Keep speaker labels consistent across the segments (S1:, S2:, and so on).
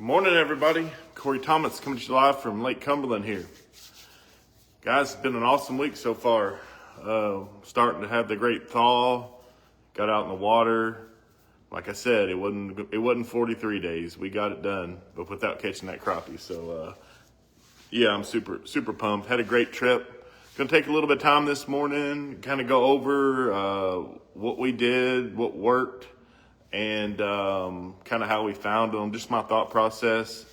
S1: Good morning, everybody. Corey Thomas coming to you live from Lake Cumberland here. Guys, it's been an awesome week so far. Starting to have the great thaw. Got out in the water. Like I said, it wasn't 43 days. We got it done, but without catching that crappie. So, yeah, I'm super pumped. Had a great trip. Gonna take a little bit of time this morning, kind of go over what we did, what worked, and kind of how we found them, just my thought process.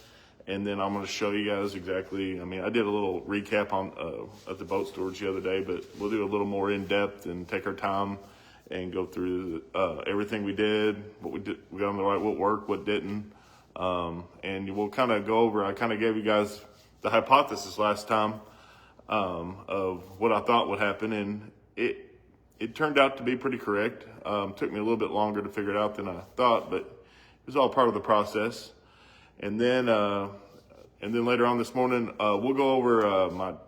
S1: And then I'm going to show you guys exactly, I did a little recap on at the boat storage the other day, but we'll do a little more in depth and take our time and go through everything we did, what we got on the right, what worked, what didn't. And we'll kind of go over, I kind of gave you guys the hypothesis last time of what I thought would happen, and it turned out to be pretty correct. Took me a little bit longer to figure it out than I thought, but it was all part of the process. And then later on this morning, we'll go over I've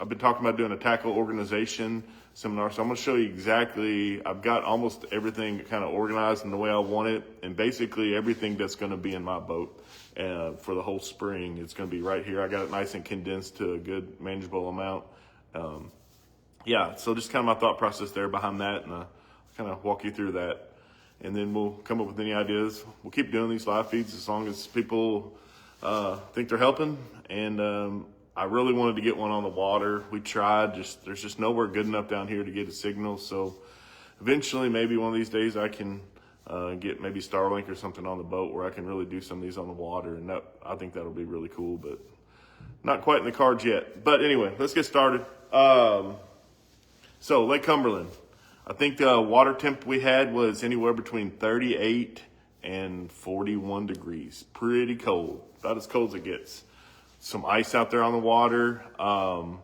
S1: been talking about doing a tackle organization seminar. So I'm going to show you exactly, I've got almost everything kind of organized in the way I want it. And basically everything that's going to be in my boat for the whole spring, it's going to be right here. I got it nice and condensed to a good manageable amount. Yeah, so just kind of my thought process there behind that, and kind of walk you through that. And then we'll come up with any ideas. We'll keep doing these live feeds as long as people think they're helping. And I really wanted to get one on the water. We tried, there's just nowhere good enough down here to get a signal. So eventually, maybe one of these days, I can get maybe Starlink or something on the boat where I can really do some of these on the water. And I think that'll be really cool, but not quite in the cards yet. But anyway, let's get started. So Lake Cumberland, I think the water temp we had was anywhere between 38 and 41 degrees. Pretty cold, about as cold as it gets. Some ice out there on the water, right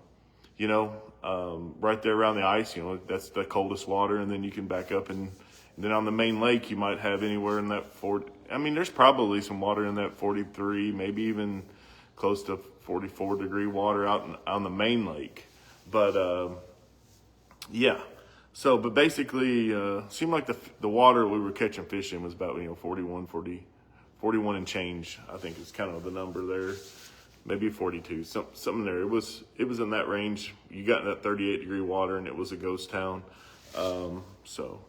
S1: there around the ice, that's the coldest water. And then you can back up and then on the main lake, you might have anywhere in that 40. There's probably some water in that 43, maybe even close to 44 degree water out on the main lake. But, yeah. So, but basically, seemed like the water we were catching fish in was about, 41 and change, I think is kind of the number there. Maybe 42, something there. It was in that range. You got in that 38 degree water and it was a ghost town. So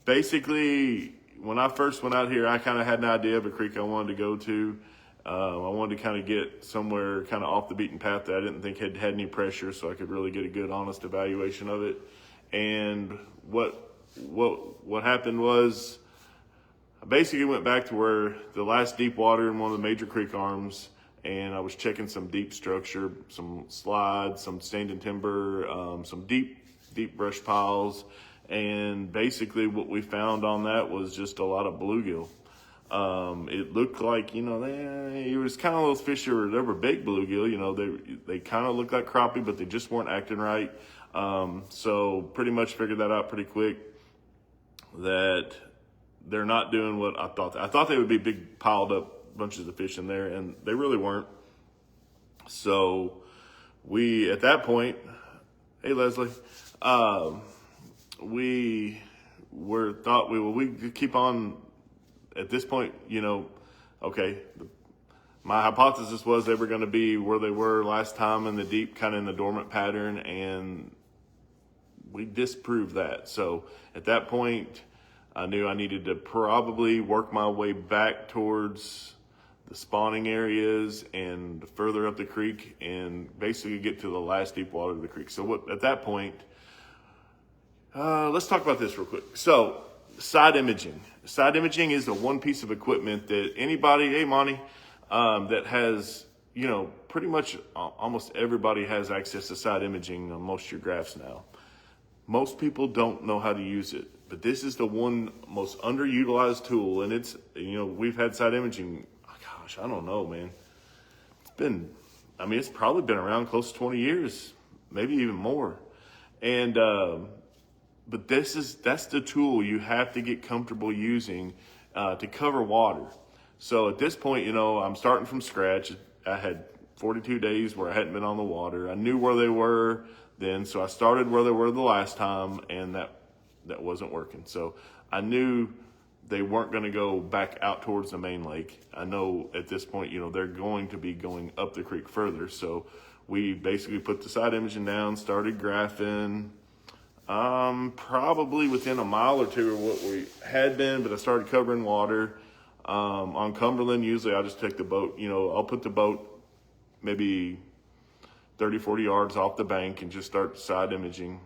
S1: basically, when I first went out here, I kind of had an idea of a creek I wanted to go to. I wanted to kind of get somewhere kind of off the beaten path that I didn't think had any pressure, so I could really get a good, honest evaluation of it. And what happened was, I basically went back to where the last deep water in one of the major creek arms, and I was checking some deep structure, some slides, some standing timber, some deep brush piles, and basically what we found on that was just a lot of bluegill. It looked like, it was kind of those fish they were big bluegill, they kind of looked like crappie, but they just weren't acting right. So pretty much figured that out pretty quick, that they're not doing what I thought. I thought they would be big piled up bunches of fish in there, and they really weren't. So at that point, hey Leslie, we could keep on. At this point, okay, my hypothesis was they were going to be where they were last time in the deep, kind of in the dormant pattern, and we disproved that. So at that point, I knew I needed to probably work my way back towards the spawning areas and further up the creek and basically get to the last deep water of the creek. So at that point, let's talk about this real quick. So side imaging. Side imaging is the one piece of equipment that anybody, hey Monty, that has, pretty much almost everybody has access to side imaging on most of your graphs now. Most people don't know how to use it, but this is the one most underutilized tool, and it's, we've had side imaging, gosh, I don't know, man. It's probably been around close to 20 years, maybe even more. And, but that's the tool you have to get comfortable using to cover water. So at this point, I'm starting from scratch. I had 42 days where I hadn't been on the water. I knew where they were then, so I started where they were the last time, and that wasn't working. So I knew they weren't going to go back out towards the main lake. I know at this point, they're going to be going up the creek further. So we basically put the side imaging down, started graphing, probably within a mile or two of what we had been, but I started covering water. On Cumberland, usually I just take the boat, I'll put the boat maybe 30, 40 yards off the bank and just start side imaging.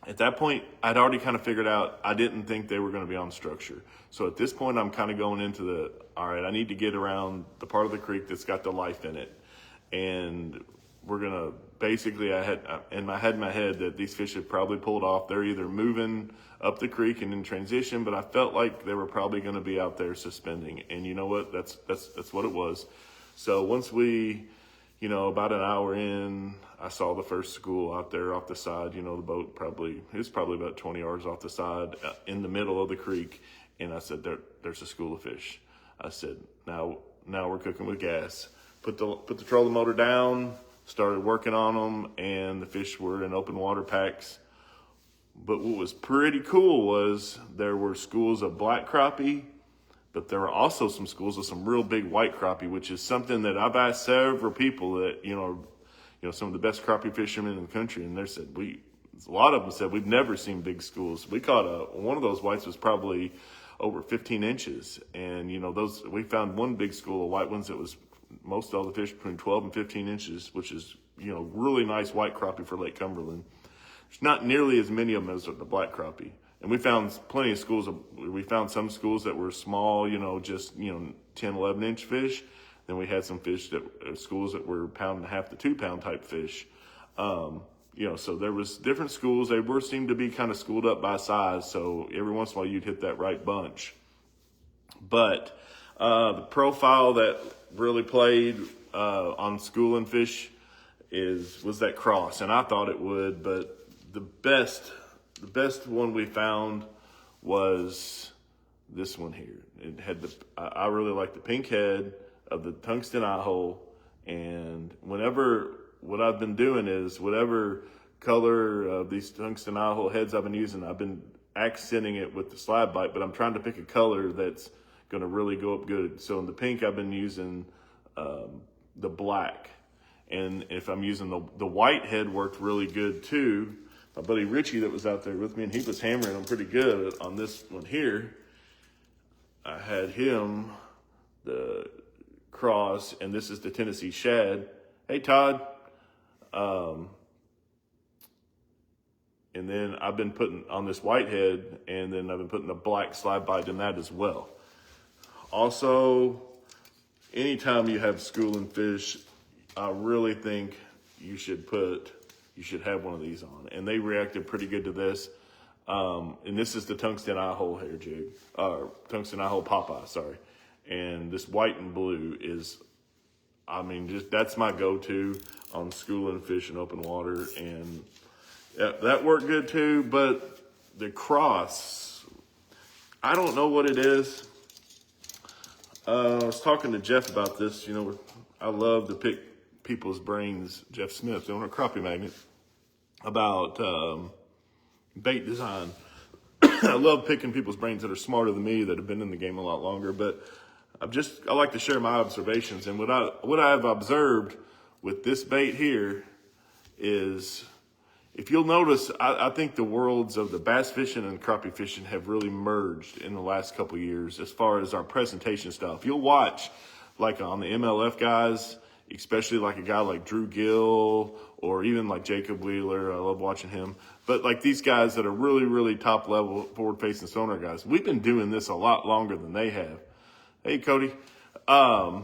S1: At that point, I'd already kind of figured out I didn't think they were going to be on structure. So at this point, I'm kind of going into all right, I need to get around the part of the creek that's got the life in it. And we're going to basically, I had in my head that these fish had probably pulled off. They're either moving up the creek and in transition, but I felt like they were probably going to be out there suspending. And you know what? That's what it was. So once we, about an hour in, I saw the first school out there off the side. The boat it's probably about 20 yards off the side in the middle of the creek. And I said, there's a school of fish. I said, now we're cooking with gas. Put the trolling motor down, started working on them, and the fish were in open water packs. But what was pretty cool was there were schools of black crappie, but there were also some schools of some real big white crappie, which is something that I've asked several people that, some of the best crappie fishermen in the country, and they said a lot of them said we've never seen big schools. We caught one of those whites was probably over 15 inches, and we found one big school of white ones that was most of the fish between 12 and 15 inches, which is really nice white crappie for Lake Cumberland. There's not nearly as many of them as the black crappie. And we found plenty of schools. We found some schools that were small, just 10, 11 inch fish. Then we had some schools that were 1.5 pound to 2 pound type fish. So there was different schools. They seemed to be kind of schooled up by size. So every once in a while you'd hit that right bunch. But the profile that really played on schooling fish was that cross, and I thought it would, but the best one we found was this one here. It had I really like the pink head of the tungsten eye hole, and what I've been doing is whatever color of these tungsten eye hole heads I've been using, I've been accenting it with the slide bite, but I'm trying to pick a color that's going to really go up good. So in the pink, I've been using the black, and if I'm using the white head, worked really good too. My buddy Richie that was out there with me, and he was hammering them pretty good on this one here. I had him the cross, and this is the Tennessee shad. Hey Todd. And then I've been putting on this white head, and then I've been putting the black slide bite in that as well. Also, anytime you have schooling fish, I really think you should have one of these on. And they reacted pretty good to this. And this is the tungsten eye hole hair jig, tungsten eye hole Popeye, sorry. And this white and blue is, that's my go-to on schooling fish in open water. And that worked good too, but the cross, I don't know what it is. I was talking to Jeff about this. I love to pick people's brains, Jeff Smith, the owner of Crappie Magnet, about bait design. I love picking people's brains that are smarter than me, that have been in the game a lot longer, but I like to share my observations. And what I've observed with this bait here is, if you'll notice, I think the worlds of the bass fishing and crappie fishing have really merged in the last couple of years as far as our presentation style. If you'll watch, like on the MLF guys, especially like a guy like Drew Gill or even like Jacob Wheeler, I love watching him. But like these guys that are really, really top level forward-facing sonar guys, we've been doing this a lot longer than they have. Hey, Cody. But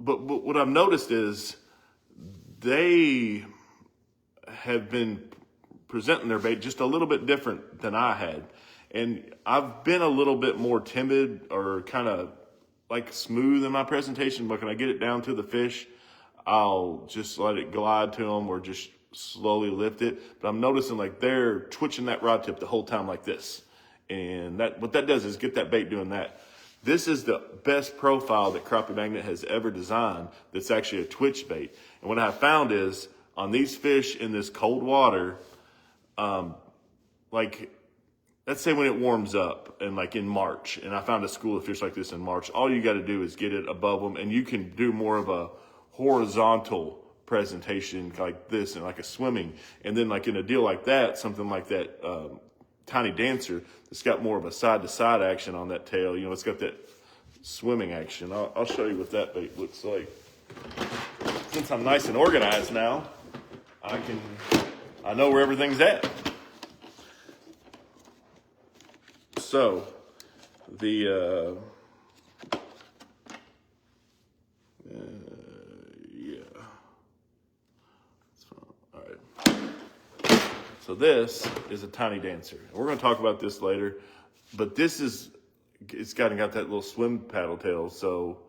S1: what I've noticed is they have been presenting their bait just a little bit different than I had. And I've been a little bit more timid or kind of like smooth in my presentation, but when I get it down to the fish, I'll just let it glide to them or just slowly lift it. But I'm noticing like they're twitching that rod tip the whole time like this. And what that does is get that bait doing that. This is the best profile that Crappie Magnet has ever designed that's actually a twitch bait. And what I found is on these fish in this cold water, like let's say when it warms up and like in March, and I found a school of fish like this in March, all you got to do is get it above them, and you can do more of a horizontal presentation like this and like a swimming. And then like in a deal like that, something like that Tiny Dancer, it's got more of a side to side action on that tail. You know, it's got that swimming action. I'll show you what that bait looks like. Since I'm nice and organized now, I know where everything's at. So the all right. So this is a Tiny Dancer. We're going to talk about this later, but it's got that little swim paddle tail. So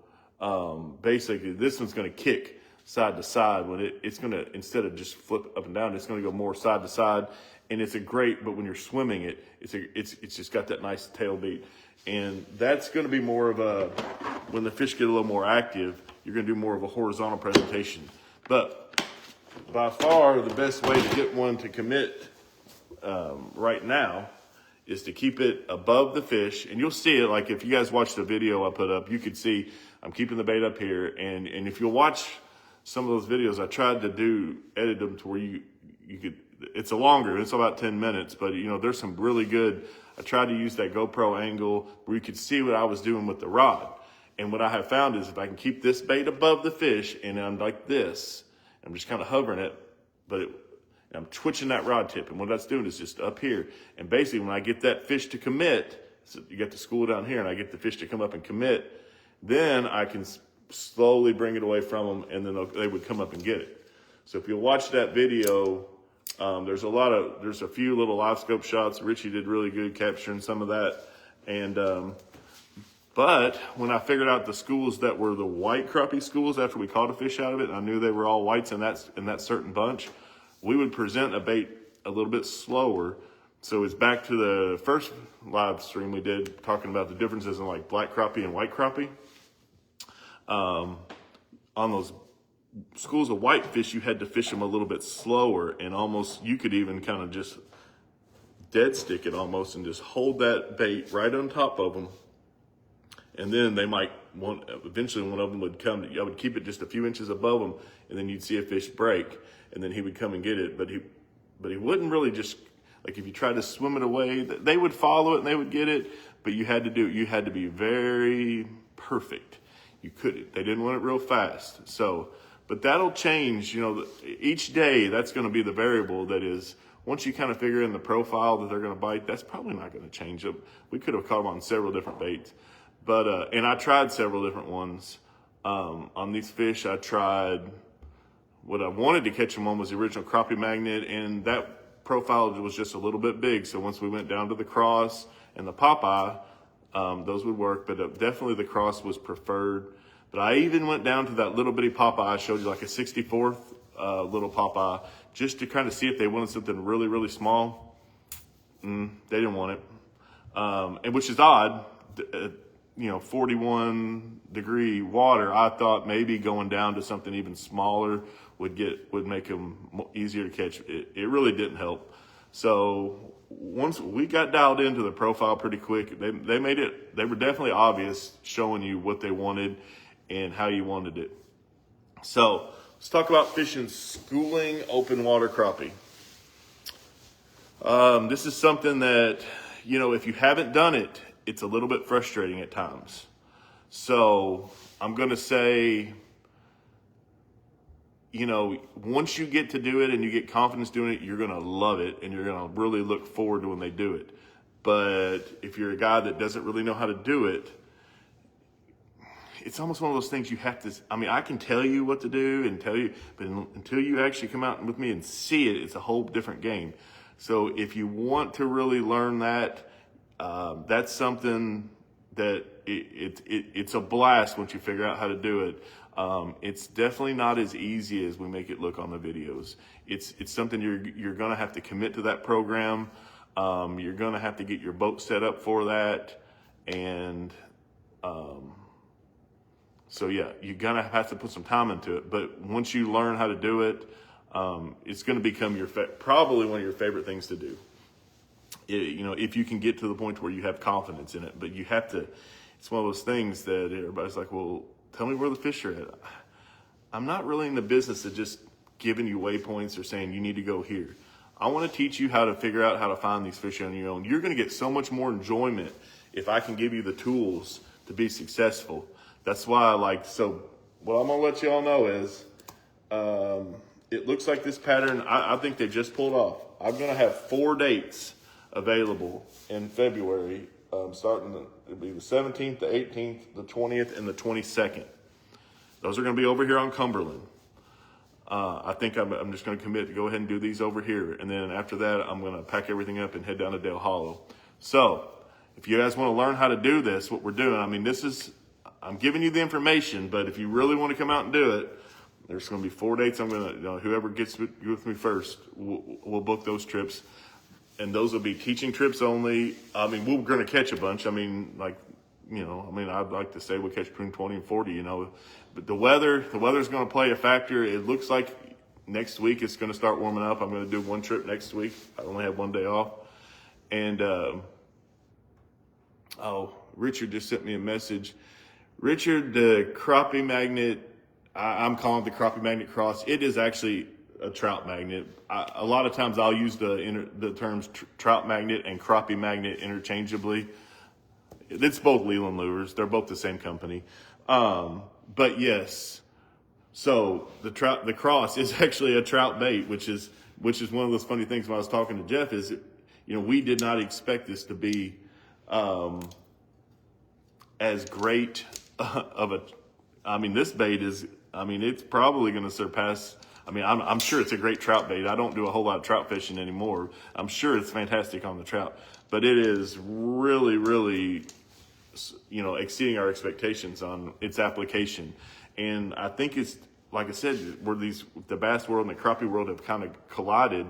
S1: basically, this one's going to kick side to side when it's going to, instead of just flip up and down, it's going to go more side to side. And it's but when you're swimming it, it's just got that nice tail beat. And that's going to be more of a, when the fish get a little more active, you're going to do more of a horizontal presentation. But by far the best way to get one to commit right now is to keep it above the fish. And you'll see it, like if you guys watch the video I put up, you could see I'm keeping the bait up here. And if you'll watch some of those videos, I tried to edit them to where you could, it's about 10 minutes, but you know, there's some really good, I tried to use that GoPro angle where you could see what I was doing with the rod. And what I have found is if I can keep this bait above the fish and I'm like this, I'm just kind of hovering it, but I'm twitching that rod tip. And what that's doing is just up here. And basically when I get that fish to commit, so you got the school down here and I get the fish to come up and commit, then I can slowly bring it away from them and then they would come up and get it. So if you'll watch that video, there's a few little live scope shots. Richie did really good capturing some of that. And, but when I figured out the schools that were the white crappie schools after we caught a fish out of it, and I knew they were all whites in that certain bunch, we would present a bait a little bit slower. So it's back to the first live stream we did talking about the differences in like black crappie and white crappie. On those schools of whitefish, you had to fish them a little bit slower, and almost you could even kind of just dead stick it almost and just hold that bait right on top of them. And then they might eventually one of them would come, I would keep it just a few inches above them, and then you'd see a fish break, and then he would come and get it. But he wouldn't really just, like if you tried to swim it away, they would follow it and they would get it, but you had to be very perfect. They didn't want it real fast. So, but that'll change, you know, each day that's going to be the variable that is, once you kind of figure in the profile that they're going to bite, that's probably not going to change them. We could have caught them on several different baits, but, and I tried several different ones. On these fish, I tried, what I wanted to catch them on was the original crappie magnet, and that profile was just a little bit big. So once we went down to the cross and the Popeye, those would work, but definitely the cross was preferred. But I even went down to that little bitty Popeye. I showed you like a 64th little Popeye just to kind of see if they wanted something really, really small. They didn't want it, and which is odd. 41 degree water. I thought maybe going down to something even smaller would make them easier to catch. It really didn't help. So once we got dialed into the profile pretty quick, they were definitely obvious, showing you what they wanted and how you wanted it. So let's talk about fishing schooling open water crappie. This is something that, if you haven't done it, it's a little bit frustrating at times. So I'm going to say, once you get to do it and you get confidence doing it, you're going to love it and you're going to really look forward to when they do it. But if you're a guy that doesn't really know how to do it, it's almost one of those things you have to, I can tell you what to do and tell you, but until you actually come out with me and see it, it's a whole different game. So if you want to really learn that, that's something that it's a blast once you figure out how to do it. It's definitely not as easy as we make it look on the videos. It's something you're going to have to commit to that program. You're going to have to get your boat set up for that. And, so yeah, you're going to have to put some time into it. But once you learn how to do it, it's going to become probably one of your favorite things to do. if you can get to the point where you have confidence in it. But you have to, it's one of those things that everybody's like, well, tell me where the fish are at. I'm not really in the business of just giving you waypoints or saying you need to go here. I want to teach you how to figure out how to find these fish on your own. You're going to get so much more enjoyment if I can give you the tools to be successful. That's why so what I'm going to let you all know is, it looks like this pattern, I think they just pulled off. I'm going to have 4 dates available in February, it'll be the 17th, the 18th, the 20th, and the 22nd. Those are going to be over here on Cumberland. I think I'm just going to commit to go ahead and do these over here. And then after that, I'm going to pack everything up and head down to Dale Hollow. So if you guys want to learn how to do this, what we're doing, I'm giving you the information, but if you really want to come out and do it, there's going to be 4 dates. I'm going to, whoever gets with me first, we'll book those trips. And those will be teaching trips only. We're going to catch a bunch. I'd like to say we'll catch between 20 and 40, But the weather's going to play a factor. It looks like next week it's going to start warming up. I'm going to do 1 trip next week. I only have 1 day off. And, Richard just sent me a message. Richard, the crappie magnet, I'm calling it the crappie magnet cross. It is actually a trout magnet. A lot of times I'll use the terms trout magnet and crappie magnet interchangeably. It's both Leland Lures. They're both the same company. But yes, so the cross is actually a trout bait, which is one of those funny things when I was talking to Jeff is, we did not expect this to be, as great this bait is, it's probably going to surpass, I'm sure it's a great trout bait. I don't do a whole lot of trout fishing anymore. I'm sure it's fantastic on the trout, but it is really, really, exceeding our expectations on its application. And I think it's, like I said, where the bass world and the crappie world have kind of collided.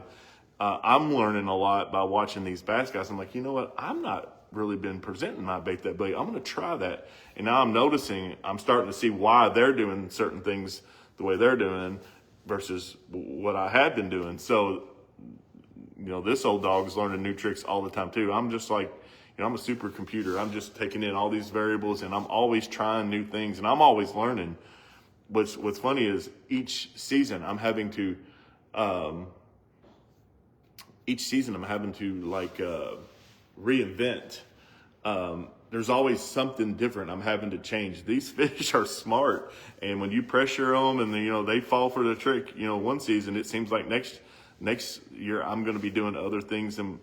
S1: I'm learning a lot by watching these bass guys. I'm like, you know what? I'm not really been presenting my bait that bait. I'm going to try that. And now I'm starting to see why they're doing certain things the way they're doing versus what I had been doing. So, this old dog's learning new tricks all the time too. I'm just like, I'm a supercomputer. I'm just taking in all these variables and I'm always trying new things and I'm always learning. What's funny is each season I'm having to reinvent. There's always something different I'm having to change. These fish are smart, and when you pressure them and they fall for the trick, one season it seems like next year I'm going to be doing other things and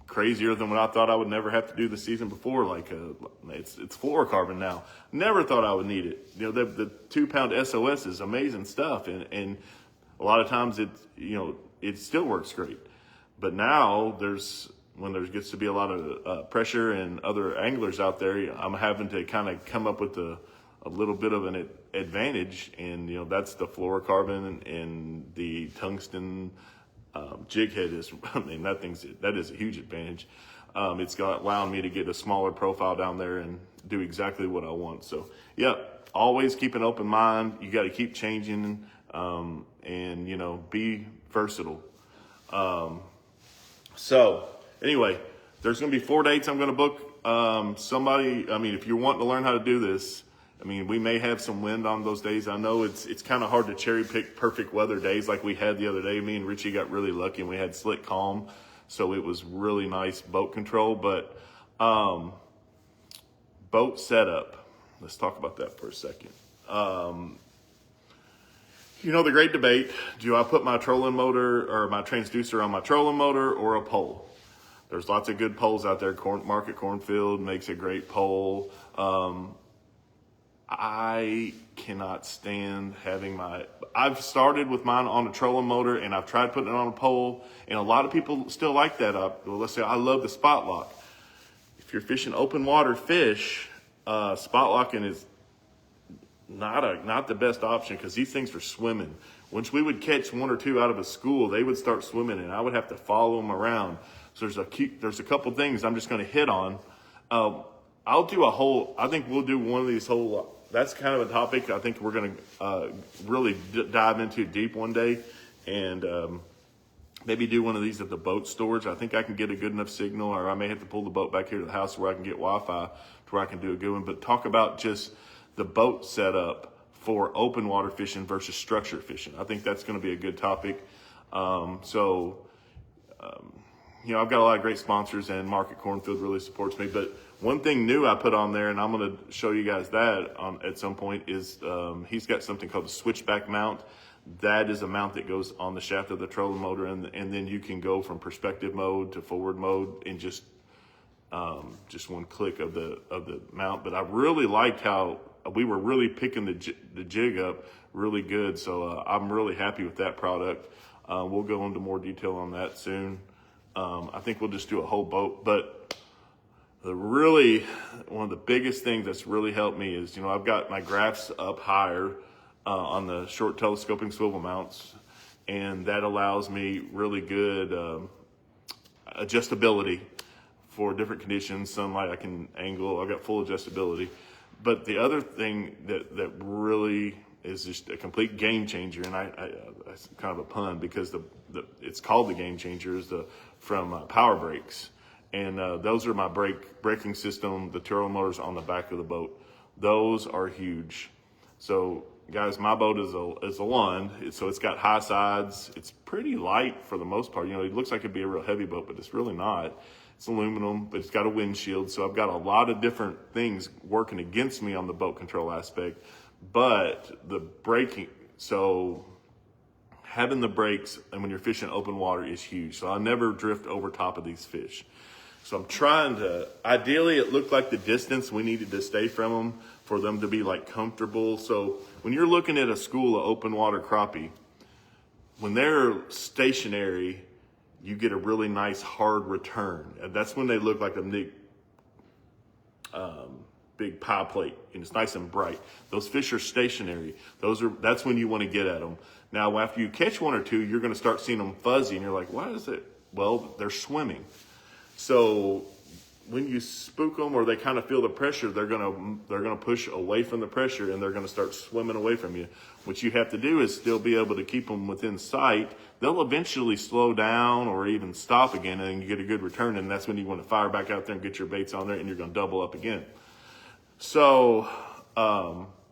S1: crazier than what I thought I would never have to do the season before. Like it's fluorocarbon now. Never thought I would need it. The 2-pound SOS is amazing stuff, and a lot of times it still works great. But now when there gets to be a lot of pressure and other anglers out there, I'm having to kind of come up with a little bit of an advantage, and that's the fluorocarbon and the tungsten jig head is. That is a huge advantage. It's allowing me to get a smaller profile down there and do exactly what I want. So yeah, always keep an open mind. You got to keep changing, and be versatile. So anyway, there's going to be 4 dates I'm going to book. If you're wanting to learn how to do this, we may have some wind on those days. I know it's kind of hard to cherry pick perfect weather days like we had the other day. Me and Richie got really lucky and we had slick calm. So it was really nice boat control, but, boat setup. Let's talk about that for a second. The great debate, do I put my trolling motor or my transducer on my trolling motor or a pole? There's lots of good poles out there. Market Cornfield makes a great pole. I cannot stand I've started with mine on a trolling motor and I've tried putting it on a pole, and a lot of people still like that. Let's say I love the spot lock. If you're fishing open water fish, spot locking is not the best option because these things are swimming. Once we would catch 1 or 2 out of a school, they would start swimming and I would have to follow them around. So there's a couple things I'm just going to hit on. I think we'll do one of these that's kind of a topic I think we're going to really dive into deep one day. And maybe do one of these at the boat storage. I think I can get a good enough signal, or I may have to pull the boat back here to the house where I can get Wi-Fi to where I can do a good one. But talk about just the boat setup for open water fishing versus structured fishing. I think that's going to be a good topic. I've got a lot of great sponsors, and Market Cornfield really supports me. But one thing new I put on there, and I'm going to show you guys that at some point, is he's got something called a switchback mount. That is a mount that goes on the shaft of the trolling motor, and then you can go from perspective mode to forward mode in just one click of the mount. But I really liked how we were really picking the jig up really good. So I'm really happy with that product. We'll go into more detail on that soon. I think we'll just do a whole boat. But one of the biggest things that's really helped me is, I've got my graphs up higher on the short telescoping swivel mounts, and that allows me really good adjustability for different conditions. Sunlight, I can angle, I've got full adjustability. But the other thing that really is just a complete game changer, and that's kind of a pun because it's called the game changer, is from Power Brakes. And those are my braking system, the turbo motors on the back of the boat. Those are huge. So guys, my boat is a Lund, so it's got high sides. It's pretty light for the most part. It looks like it'd be a real heavy boat, but it's really not. It's aluminum, but it's got a windshield. So I've got a lot of different things working against me on the boat control aspect. But the braking, so having the brakes and when you're fishing open water is huge. So I never drift over top of these fish. So I'm trying to, ideally it looked like the distance we needed to stay from them for them to be like comfortable. So when you're looking at a school of open water crappie, when they're stationary, you get a really nice hard return. And that's when they look like a big pie plate, and it's nice and bright. Those fish are stationary. That's when you want to get at them. Now, after you catch one or two, you're going to start seeing them fuzzy, and you're like, why is it? Well, they're swimming. So when you spook them or they kind of feel the pressure, they're going to push away from the pressure, and they're going to start swimming away from you. What you have to do is still be able to keep them within sight. They'll eventually slow down or even stop again, and you get a good return, and that's when you want to fire back out there and get your baits on there, and you're going to double up again. So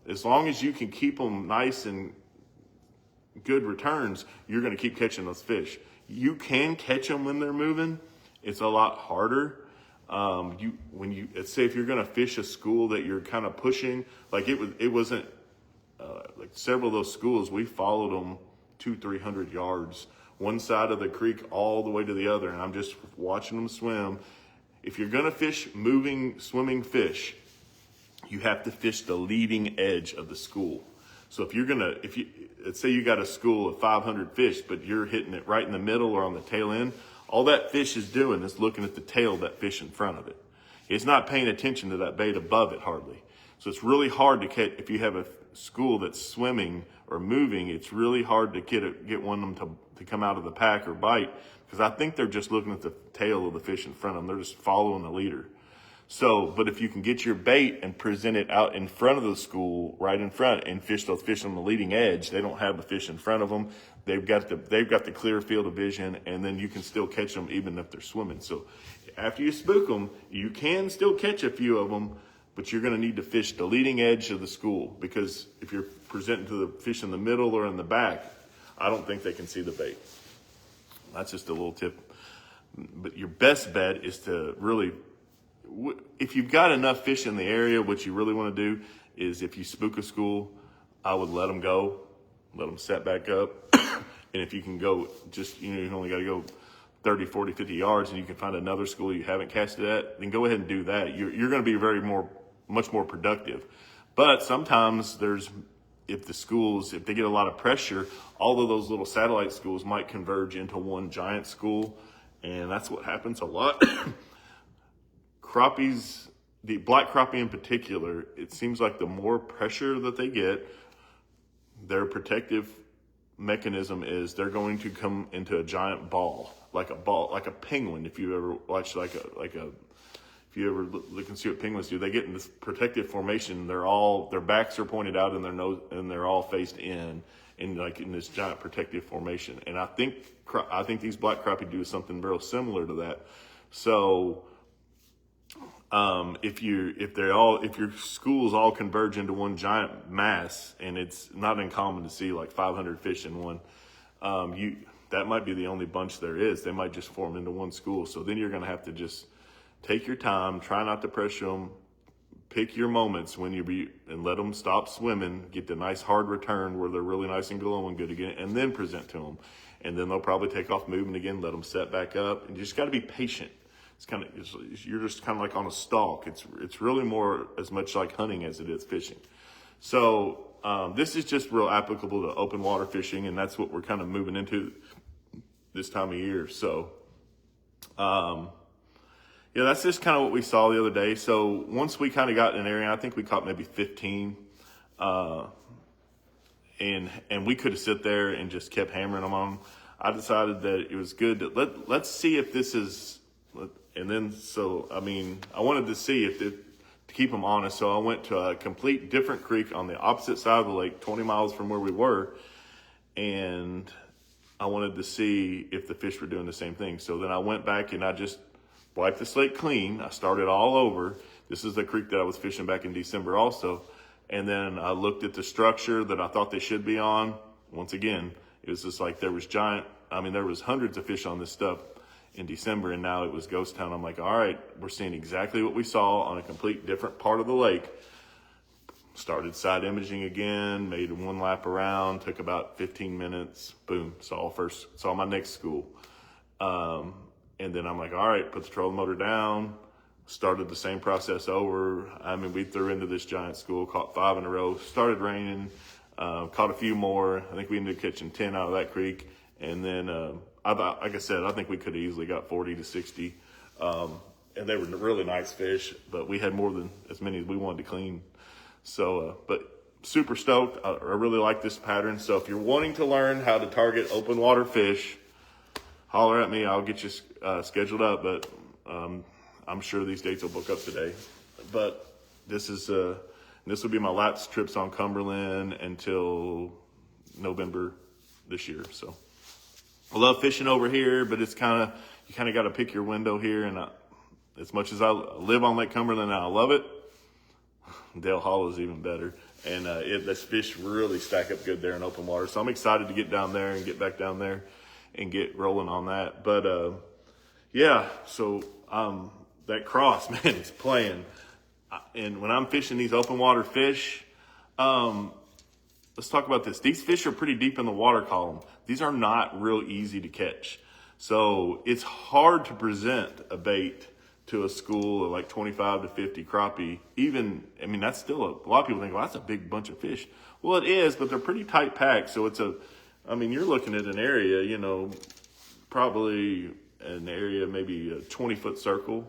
S1: as long as you can keep them nice and good returns, you're going to keep catching those fish. You can catch them when they're moving. It's a lot harder. Let's say if you're going to fish a school that you're kind of pushing, like it wasn't like several of those schools, we followed them 200-300 yards, one side of the creek all the way to the other, and I'm just watching them swim. If you're going to fish moving, swimming fish, you have to fish the leading edge of the school. So let's say you got a school of 500 fish, but you're hitting it right in the middle or on the tail end, all that fish is doing is looking at the tail of that fish in front of it. It's not paying attention to that bait above it hardly. So it's really hard to catch. If you have a school that's swimming or moving, it's really hard to get one of them to come out of the pack or bite, because I think they're just looking at the tail of the fish in front of them. They're just following the leader. So, but if you can get your bait and present it out in front of the school, right in front, and fish those fish on the leading edge, they don't have the fish in front of them. They've got the clear field of vision, and then you can still catch them even if they're swimming. So after you spook them, you can still catch a few of them, but you're going to need to fish the leading edge of the school, because if you're presenting to the fish in the middle or in the back, I don't think they can see the bait. That's just a little tip. But your best bet is to really, if you've got enough fish in the area, what you really want to do is, if you spook a school, I would let them go, let them set back up. And if you can go you only got to go 30, 40, 50 yards, and you can find another school you haven't casted at, then go ahead and do that. You're going to be much more productive. But sometimes if they get a lot of pressure, all of those little satellite schools might converge into one giant school. And that's what happens a lot. Crappies, the black crappie in particular, it seems like the more pressure that they get, their protective mechanism is they're going to come into a giant ball, like a penguin. If you ever watch if if you ever look and see what penguins do, they get in this protective formation. Their backs are pointed out and their nose, and they're all faced in like in this giant protective formation. And I think these black crappie do something real similar to that. So if your schools all converge into one giant mass, and it's not uncommon to see like 500 fish in one, that might be the only bunch there is. They might just form into one school. So then you're going to have to just take your time, try not to pressure them, pick your moments and let them stop swimming, get the nice hard return where they're really nice and glowing good again, and then present to them. And then they'll probably take off moving again, let them set back up, and you just got to be patient. You're just kind of like on a stalk. It's really more as much like hunting as it is fishing. So this is just real applicable to open water fishing, and that's what we're kind of moving into this time of year. So yeah, that's just kind of what we saw the other day. So once we kind of got in an area, I think we caught maybe 15, and we could have sit there and just kept hammering them on. I decided that it was good to let's see if this is, and then I wanted to see to keep them honest. So I went to a complete different creek on the opposite side of the lake, 20 miles from where we were, and I wanted to see if the fish were doing the same thing. So then I went back and I just wiped the slate clean. I started all over. This is the creek that I was fishing back in December also. And then I looked at the structure that I thought they should be on. Once again, it was just like there was hundreds of fish on this stuff in December, and now it was ghost town. I'm like, all right, we're seeing exactly what we saw on a complete different part of the lake. Started side imaging again, made one lap around, took about 15 minutes, boom, saw my next school. And then I'm like, all right, put the trolling motor down, started the same process over. We threw into this giant school, caught 5 in a row, started raining, caught a few more. I think we ended up catching 10 out of that creek. And then, like I said, I think we could have easily got 40 to 60. And they were really nice fish, but we had more than as many as we wanted to clean. So, but super stoked. I really like this pattern. So if you're wanting to learn how to target open water fish, holler at me. I'll get you scheduled up, but I'm sure these dates will book up today. But this will be my last trips on Cumberland until November this year. So I love fishing over here, but you kind of got to pick your window here. And as much as I live on Lake Cumberland and I love it, Dale Hollow is even better. And this fish really stack up good there in open water. So I'm excited to get down there and get back down there and get rolling on that. But yeah, so that cross, man, is playing. And when I'm fishing these open water fish, let's talk about this. These fish are pretty deep in the water column. These are not real easy to catch. So it's hard to present a bait to a school of like 25 to 50 crappie. That's still a lot of people think, well, that's a big bunch of fish. Well, it is, but they're pretty tight packed. So you're looking at an area, probably an area, maybe a 20-foot circle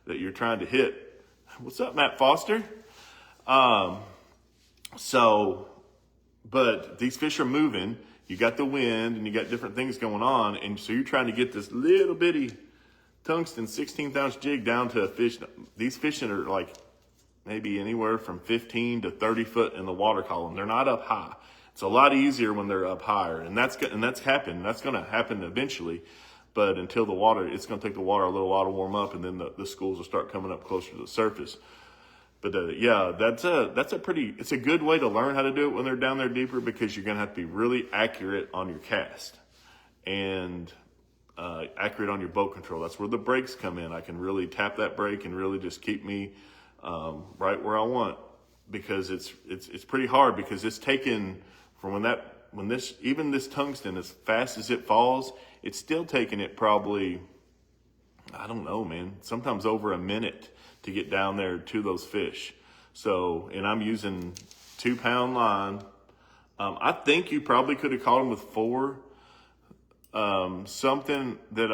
S1: that you're trying to hit. What's up, Matt Foster? But these fish are moving. You got the wind and you got different things going on. And so you're trying to get this little bitty tungsten 16th ounce jig down to a fish. These fish are like maybe anywhere from 15 to 30 foot in the water column. They're not up high. It's a lot easier when they're up higher, and that's happened. That's going to happen eventually, but until it's going to take the water a little while to warm up, and then the schools will start coming up closer to the surface. But yeah, it's a good way to learn how to do it when they're down there deeper, because you're going to have to be really accurate on your cast and accurate on your boat control. That's where the brakes come in. I can really tap that brake and really just keep me right where I want, because it's pretty hard, because it's taken from even this tungsten, as fast as it falls, it's still taking it probably, I don't know, man, sometimes over a minute to get down there to those fish. So, and I'm using 2-pound line. I think you probably could have caught them with 4. Something that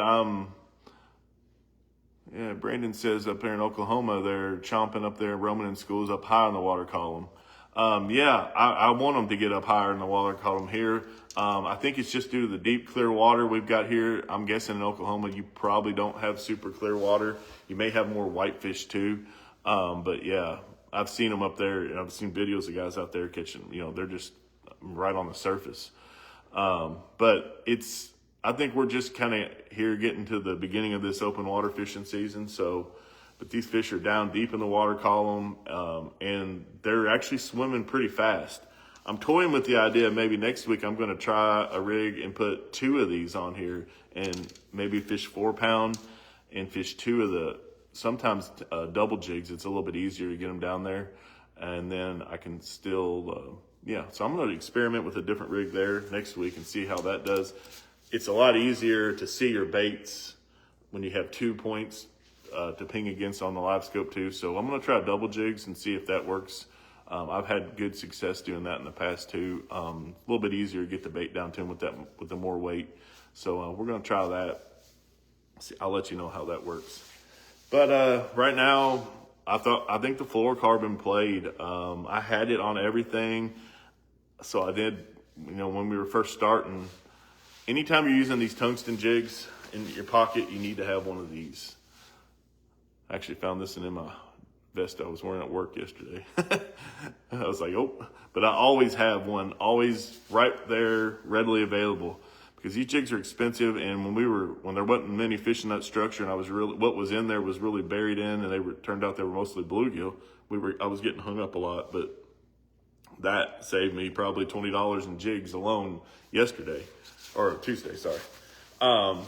S1: Brandon says up there in Oklahoma, they're chomping up there, roaming in schools up high in the water column. Yeah, I want them to get up higher in the water column here. I think it's just due to the deep, clear water we've got here. I'm guessing in Oklahoma, you probably don't have super clear water. You may have more whitefish too. But yeah, I've seen them up there, and I've seen videos of guys out there catching, they're just right on the surface. But I think we're just kind of here getting to the beginning of this open water fishing season. But these fish are down deep in the water column, and they're actually swimming pretty fast. I'm toying with the idea maybe next week I'm going to try a rig and put 2 of these on here and maybe fish 4-pound and fish 2 of the sometimes double jigs. It's a little bit easier to get them down there, and then I can still, So I'm going to experiment with a different rig there next week and see how that does. It's a lot easier to see your baits when you have 2 points to ping against on the live scope too. So I'm going to try double jigs and see if that works. I've had good success doing that in the past too. A little bit easier to get the bait down to him with the more weight. So we're going to try that. I'll let you know how that works. But right now, I think the fluorocarbon played. I had it on everything. So I did, when we were first starting, anytime you're using these tungsten jigs in your pocket, you need to have one of these. I actually found this in my vest I was wearing at work yesterday. I was like, but I always have one, always right there, readily available, because these jigs are expensive. And when there wasn't many fish in that structure, and what was in there was really buried in, and turned out they were mostly bluegill. I was getting hung up a lot, but that saved me probably $20 in jigs alone Tuesday, sorry.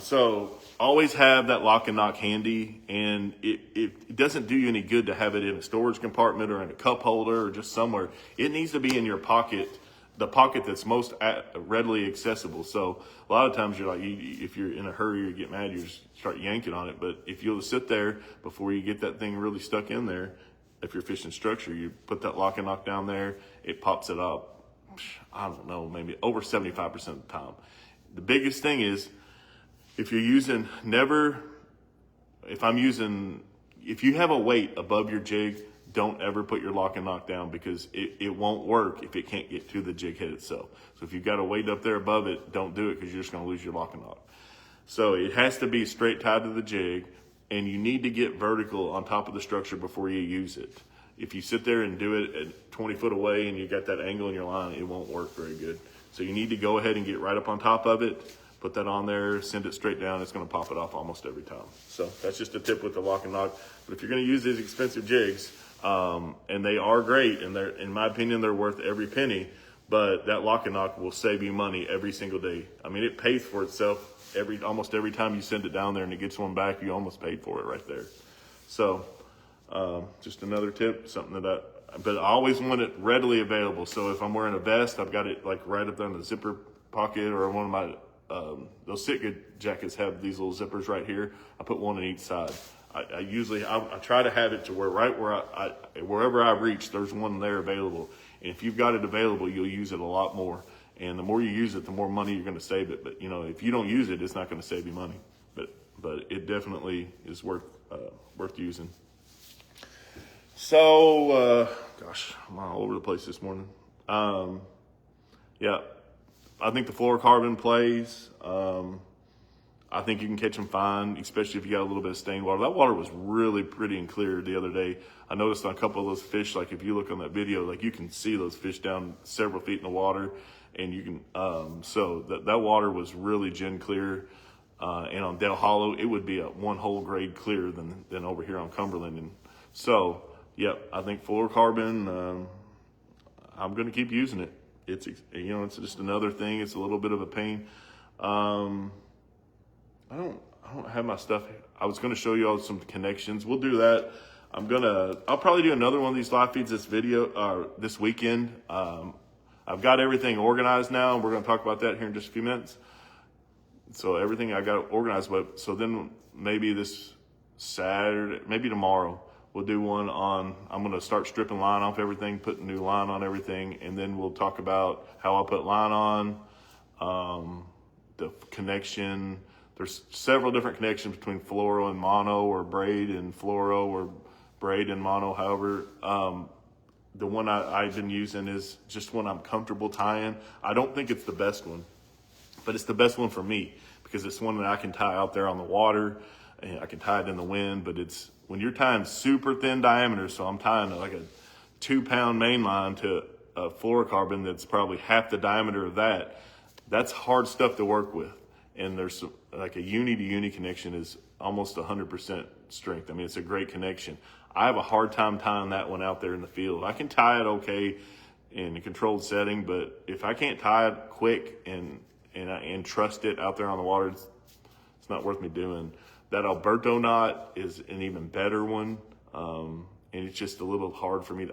S1: So always have that lock and knock handy, and it doesn't do you any good to have it in a storage compartment or in a cup holder or just somewhere. It needs to be in your pocket, the pocket that's most readily accessible. So a lot of times if you're in a hurry or you get mad, you just start yanking on it. But if you'll sit there before you get that thing really stuck in there, if you're fishing structure, you put that lock and knock down there, it pops it up. I don't know, maybe over 75% of the time. The biggest thing is, if you have a weight above your jig, don't ever put your lock and knock down, because it won't work if it can't get to the jig head itself. So if you've got a weight up there above it, don't do it, because you're just going to lose your lock and knock. So it has to be straight tied to the jig, and you need to get vertical on top of the structure before you use it. If you sit there and do it at 20 foot away and you got that angle in your line, it won't work very good. So you need to go ahead and get right up on top of it, put that on there, send it straight down. It's going to pop it off almost every time. So that's just a tip with the lock and knock. But if you're going to use these expensive jigs, and they are great, and in my opinion, they're worth every penny, but that lock and knock will save you money every single day. I mean, it pays for itself almost every time you send it down there and it gets one back. You almost paid for it right there. So just another tip, but I always want it readily available. So if I'm wearing a vest, I've got it like right up there in the zipper pocket, or one of my those Sitka jackets have these little zippers right here. I put one on each side. I try to have it to where wherever I reach, there's one there available. And if you've got it available, you'll use it a lot more. And the more you use it, the more money you're going to save it. But if you don't use it, it's not going to save you money. But it definitely is worth using. So I'm all over the place this morning. Yeah, I think the fluorocarbon plays. I think you can catch them fine, especially if you got a little bit of stained water. That water was really pretty and clear the other day. I noticed on a couple of those fish, like if you look on that video, like you can see those fish down several feet in the water, and you can, so that water was really gin clear. And on Dale Hollow, it would be a one whole grade clearer than over here on Cumberland. And so, yep, I think fluorocarbon, I'm going to keep using it. It's just another thing. It's a little bit of a pain. I don't have my stuff. I was going to show you all some connections. We'll do that. I'll probably do another one of these live feeds this weekend. I've got everything organized now, and we're going to talk about that here in just a few minutes. So everything I got organized, so then maybe this Saturday, maybe tomorrow, we'll do one on, I'm going to start stripping line off everything, putting new line on everything, and then we'll talk about how I put line on, the connection. There's several different connections between fluoro and mono, or braid and fluoro, or braid and mono, however. the one I've been using is just one I'm comfortable tying. I don't think it's the best one, but it's the best one for me because it's one that I can tie out there on the water and I can tie it in the wind. But it's when you're tying super thin diameter, so I'm tying like a 2-pound main line to a fluorocarbon that's probably half the diameter of that. That's hard stuff to work with. And there's like a uni to uni connection is almost 100% strength. I mean, it's a great connection. I have a hard time tying that one out there in the field. I can tie it okay in a controlled setting, but if I can't tie it quick and trust it out there on the water, it's not worth me doing. That Alberto knot is an even better one, and it's just a little hard for me.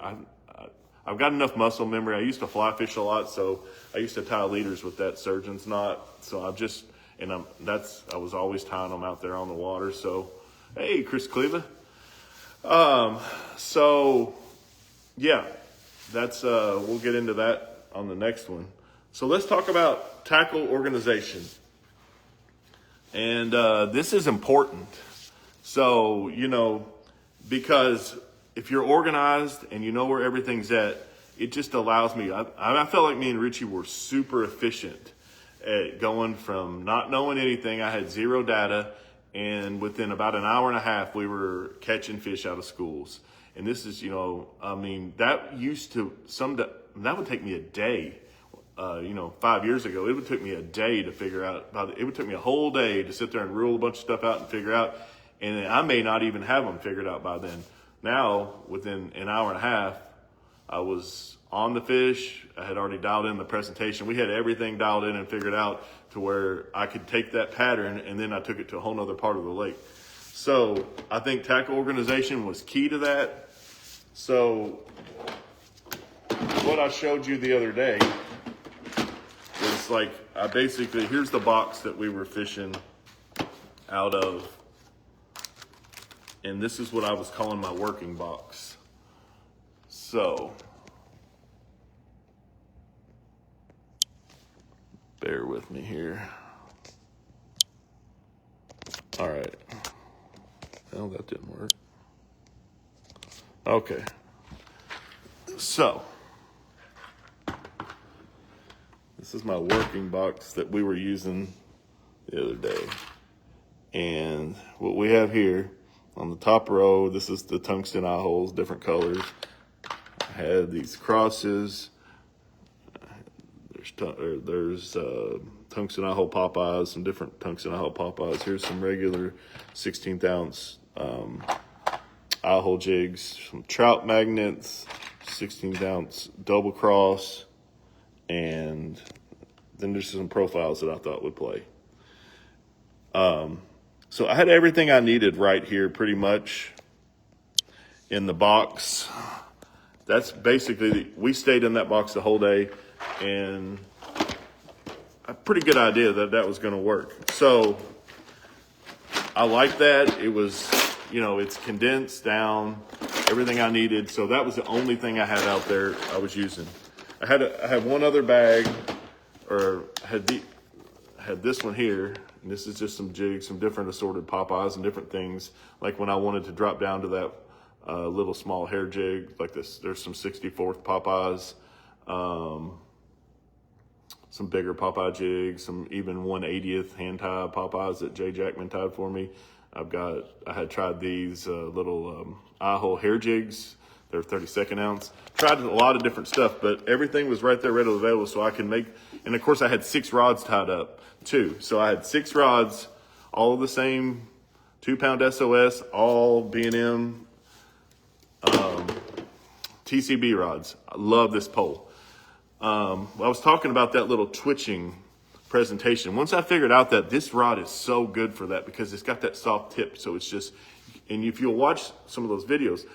S1: I've got enough muscle memory. I used to fly fish a lot, so I used to tie leaders with that surgeon's knot. So I was always tying them out there on the water. So, hey, Chris Cleva. So yeah, that's, we'll get into that on the next one. So let's talk about tackle organization. And, this is important. So, because if you're organized and you know where everything's at, it just allows me, I felt like me and Richie were super efficient at going from not knowing anything. I had zero data, and within about an hour and a half, we were catching fish out of schools. And this is, that would take me a day. 5 years ago, it would take me a day to figure out. It would take me a whole day to sit there and rule a bunch of stuff out and figure out. And I may not even have them figured out by then. Now, within an hour and a half, I was on the fish. I had already dialed in the presentation. We had everything dialed in and figured out to where I could take that pattern, and then I took it to a whole nother part of the lake. So I think tackle organization was key to that. So what I showed you the other day is here's the box that we were fishing out of. And this is what I was calling my working box. So, bear with me here. All right. Well, that didn't work. Okay. So, this is my working box that we were using the other day. And what we have here, on the top row, this is the tungsten eye holes, different colors. I had these crosses. There's tungsten eye hole Popeyes, some different tungsten eye hole Popeyes. Here's some regular 16th ounce eye hole jigs, some trout magnets, 16th ounce double cross, and then there's some profiles that I thought would play. So I had everything I needed right here pretty much in the box. That's basically, we stayed in that box the whole day, and a pretty good idea that was going to work. So I like that. It was, it's condensed down, everything I needed. So that was the only thing I had out there I was using. I had one other bag, or I had this one here. And this is just some jigs, some different assorted Popeyes and different things. Like when I wanted to drop down to that little small hair jig, like this, there's some 64th Popeyes, some bigger Popeye jigs, some even 1/80th hand tie Popeyes that Jay Jackman tied for me. I had tried these little eye hole hair jigs. They're 32nd ounce. Tried a lot of different stuff, but everything was right there readily available, so I can make. And of course, I had 6 rods tied up too. So I had 6 rods, all of the same 2-pound SOS, all B&M TCB rods. I love this pole. I was talking about that little twitching presentation. Once I figured out that this rod is so good for that because it's got that soft tip, so it's just. And if you'll watch some of those videos,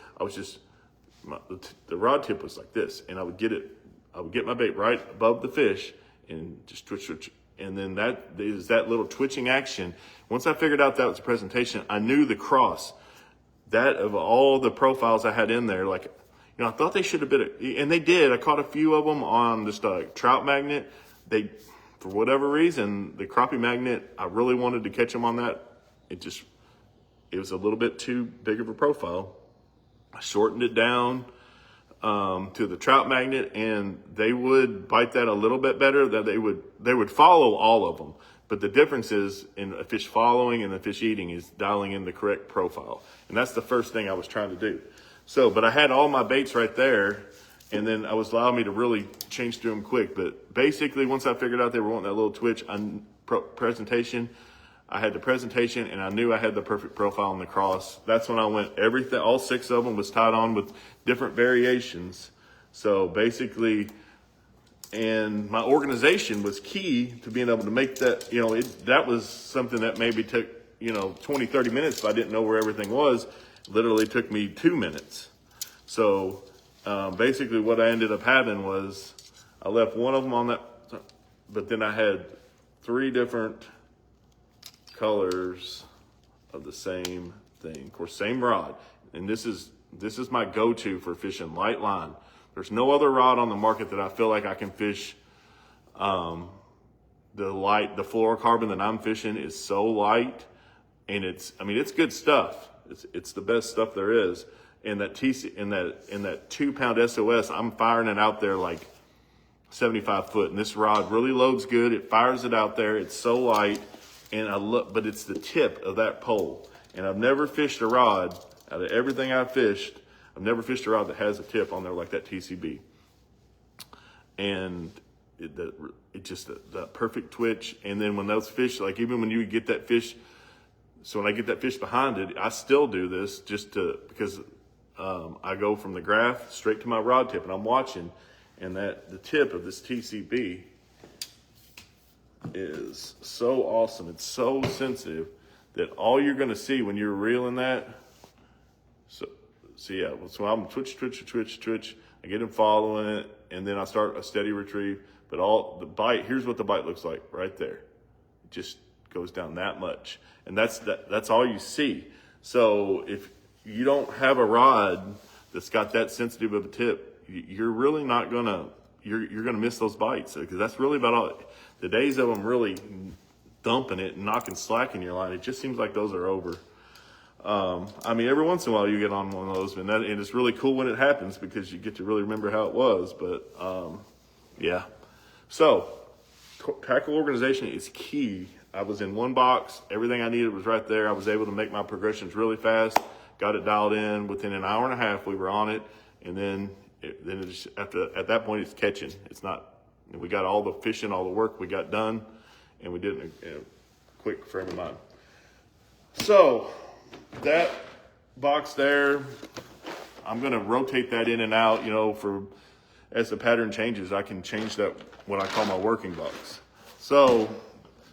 S1: the rod tip was like this, and I would get my bait right above the fish and just twitch. And then that is that little twitching action. Once I figured out that was a presentation, I knew the cross, that of all the profiles I had in there, I thought they should have been, and they did. I caught a few of them on just a trout magnet. For whatever reason, the crappie magnet, I really wanted to catch them on that. It was a little bit too big of a profile. I shortened it down. to the trout magnet, and they would bite that a little bit better. That they would follow all of them. But the difference is in a fish following and the fish eating is dialing in the correct profile. And that's the first thing I was trying to do. So, but I had all my baits right there, and then I was allowing me to really change through them quick. But basically, once I figured out they were wanting that little twitch presentation, I had the presentation, and I knew I had the perfect profile on the cross. That's when I went everything. All 6 of them was tied on with different variations. So basically, and my organization was key to being able to make that. You know, that was something that maybe took 20, 30 minutes if I didn't know where everything was. It literally took me 2 minutes. So basically, what I ended up having was I left one of them on that, but then I had 3 different colors of the same thing. Of course, same rod. And this is my go-to for fishing light line. There's no other rod on the market that I feel like I can fish. The fluorocarbon that I'm fishing is so light, and it's good stuff. It's the best stuff there is. And that in that 2-pound SOS, I'm firing it out there like 75 foot. And this rod really loads good. It fires it out there. It's so light. But it's the tip of that pole. And I've never fished a rod out of everything I've fished. I've never fished a rod that has a tip on there like that TCB. And that perfect twitch. And then when those fish, like even when you get that fish, so when I get that fish behind it, I still do this because I go from the graph straight to my rod tip, and I'm watching, and the tip of this TCB is so awesome. It's so sensitive that all you're going to see when you're reeling that. So I'm twitch. I get him following it, and then I start a steady retrieve. But all the bite, here's what the bite looks like right there. It just goes down that much, and that's all you see. So if you don't have a rod that's got that sensitive of a tip, you're really not gonna. You're gonna miss those bites, because that's really about all. The days of them really dumping it and knocking slack in your line, it just seems like those are over. Every once in a while you get on one of those, and it's really cool when it happens because you get to really remember how it was. But yeah. So tackle organization is key. I was in one box. Everything I needed was right there. I was able to make my progressions really fast. Got it dialed in. Within an hour and a half, we were on it. And then at that point, it's catching. It's not. We got all the fishing, all the work we got done, and we did it in a quick frame of mind. So that box there, I'm going to rotate that in and out, as the pattern changes, I can change that, what I call my working box. So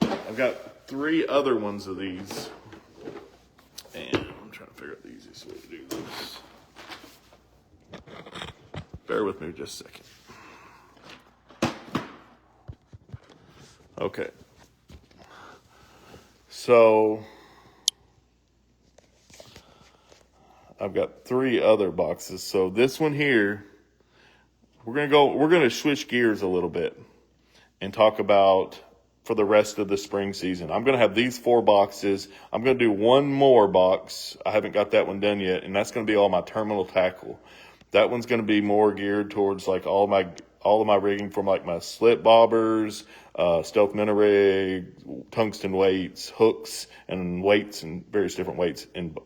S1: I've got 3 other ones of these, and I'm trying to figure out the easiest way to do this. Bear with me just a second. Okay. So I've got 3 other boxes. So this one here, we're going to switch gears a little bit and talk about for the rest of the spring season. I'm going to have these 4 boxes. I'm going to do one more box. I haven't got that one done yet, and that's going to be all my terminal tackle. That one's going to be more geared towards like all of my rigging from like my slip bobbers, stealth minnow rig, tungsten weights, hooks, and weights and various different weights. And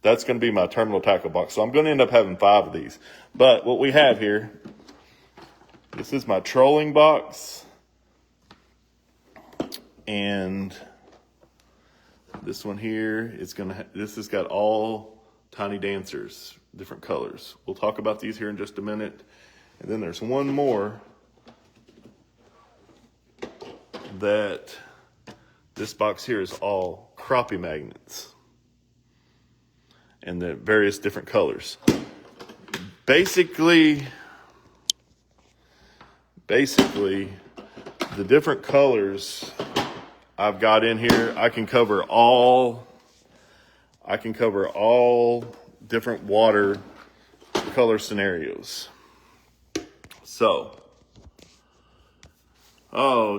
S1: that's going to be my terminal tackle box. So I'm going to end up having 5 of these. But what we have here, this is my trolling box. And this one here is this has got all tiny dancers, different colors. We'll talk about these here in just a minute. And then there's one more that this box here is all crappie magnets and the various different colors. Basically, the different colors I've got in here, I can cover all different water color scenarios. So,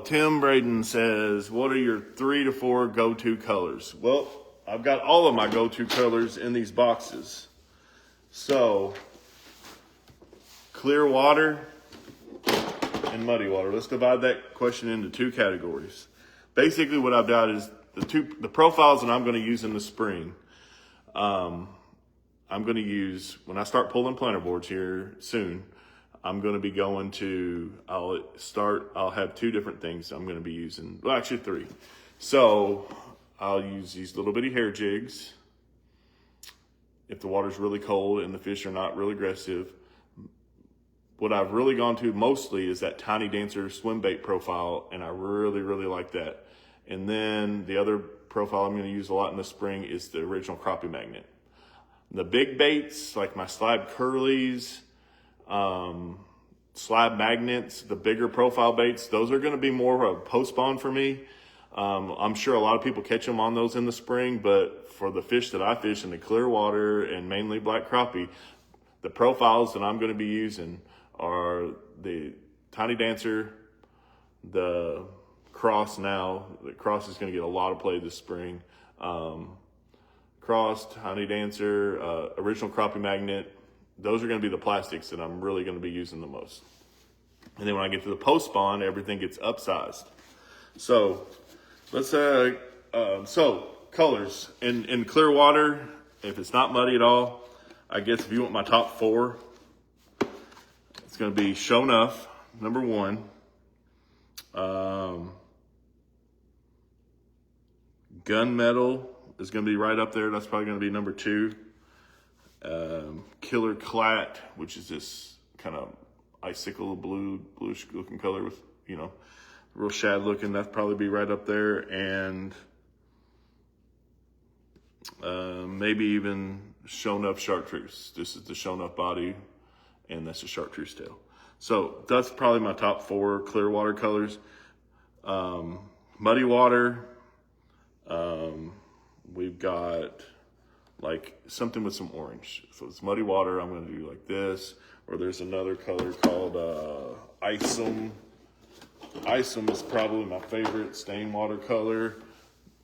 S1: Tim Braden says, what are your 3 to 4 go-to colors? Well, I've got all of my go-to colors in these boxes. So, clear water and muddy water. Let's divide that question into two categories. Basically what I've got is the profiles that I'm going to use in the spring. I'm going to use, when I start pulling planter boards here soon, I'm going to be going to, I'll have two different things I'm going to be using. Well, actually three. So I'll use these little bitty hair jigs. If the water's really cold and the fish are not really aggressive. What I've really gone to mostly is that Tiny Dancer swim bait profile, and I really, really like that. And then the other profile I'm going to use a lot in the spring is the original crappie magnet. The big baits, like my slab curlies, slab magnets, the bigger profile baits, those are going to be more of a post-spawn for me. I'm sure a lot of people catch them on those in the spring, but for the fish that I fish in the clear water and mainly black crappie, the profiles that I'm going to be using are the Tiny Dancer, the Cross now. The Cross is going to get a lot of play this spring. Cross, Tiny Dancer, original crappie magnet. Those are going to be the plastics that I'm really going to be using the most. And then when I get to the post spawn, everything gets upsized. So let's so colors in clear water. If it's not muddy at all, I guess if you want my top four, it's going to be Show Enough, number one. Gunmetal is going to be right up there. That's probably going to be number two. Killer Clat, which is this kind of icicle bluish looking color with, real shad looking. That'd probably be right up there. And maybe even Show Enough Chartreuse. This is the Show Enough body, and that's the Chartreuse tail. So that's probably my top four clear water colors. Muddy water. We've got like something with some orange. So it's muddy water. I'm going to do like this. Or there's another color called Isom. Isom is probably my favorite stain water color.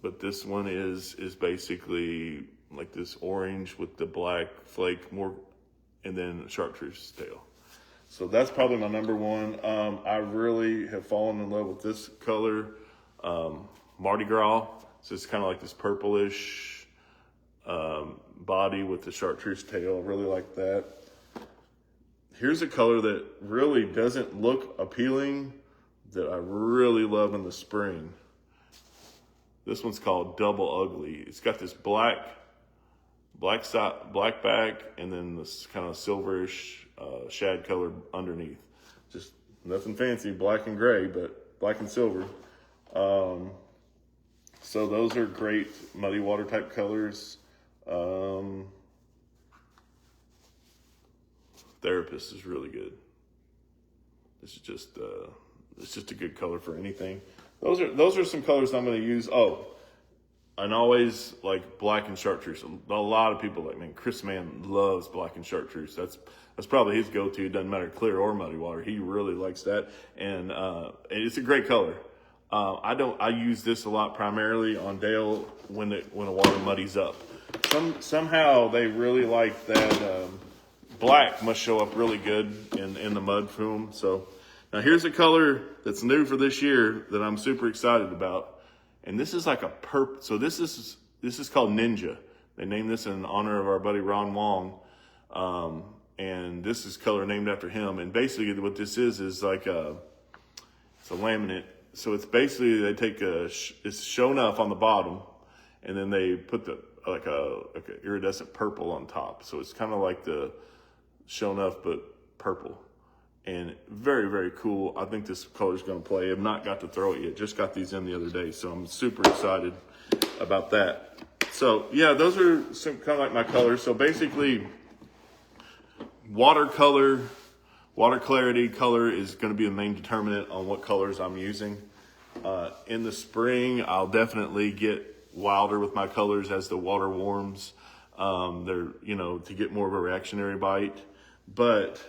S1: But this one is basically like this orange with the black flake more, and then chartreuse tail. So that's probably my number one. I really have fallen in love with this color, Mardi Gras. So it's kind of like this purplish body with the chartreuse tail. I really like that. Here's a color that really doesn't look appealing that I really love in the spring. This one's called Double Ugly. It's got this black back, and then this kind of silverish shad color underneath. Just nothing fancy, black and gray, but black and silver. So those are great muddy water type colors. Therapist is really good. This is just it's just a good color for anything. Those are some colors I'm going to use. Oh, and always like black and chartreuse. A lot of people like, man, Chris Mann loves black and chartreuse. That's probably his go-to. It doesn't matter clear or muddy water. He really likes that, and it's a great color. I use this a lot primarily on Dale when the water muddies up. Somehow they really like that. Black must show up really good in the mud film. So now here's a color that's new for this year that I'm super excited about. And this is like a purple. So this is called Ninja. They named this in honor of our buddy Ron Wong. And this is color named after him. And basically what this is like it's a laminate. So it's basically they take it's Show Enough on the bottom, and then they put like a iridescent purple on top. So it's kind of like the Show Enough but purple, and very, very cool. I think this color is going to play. I've not got to throw it yet. Just got these in the other day, so I'm super excited about that. So yeah, those are some kind of like my colors. So basically, water clarity color is going to be the main determinant on what colors I'm using. In the spring, I'll definitely get wilder with my colors as the water warms. They're, to get more of a reactionary bite. But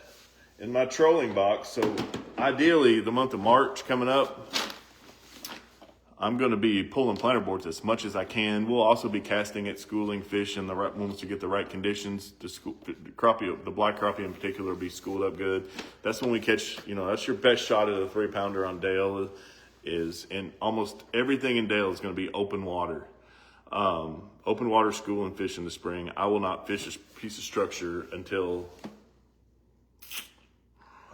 S1: in my trolling box, so ideally the month of March coming up, I'm going to be pulling planter boards as much as I can. We'll also be casting at schooling fish in the right ones to get the right conditions. The crappie, the black crappie in particular, will be schooled up good. That's when we catch, that's your best shot at a 3-pounder on Dale and almost everything in Dale is going to be open water. Open water schooling fish in the spring. I will not fish a piece of structure until,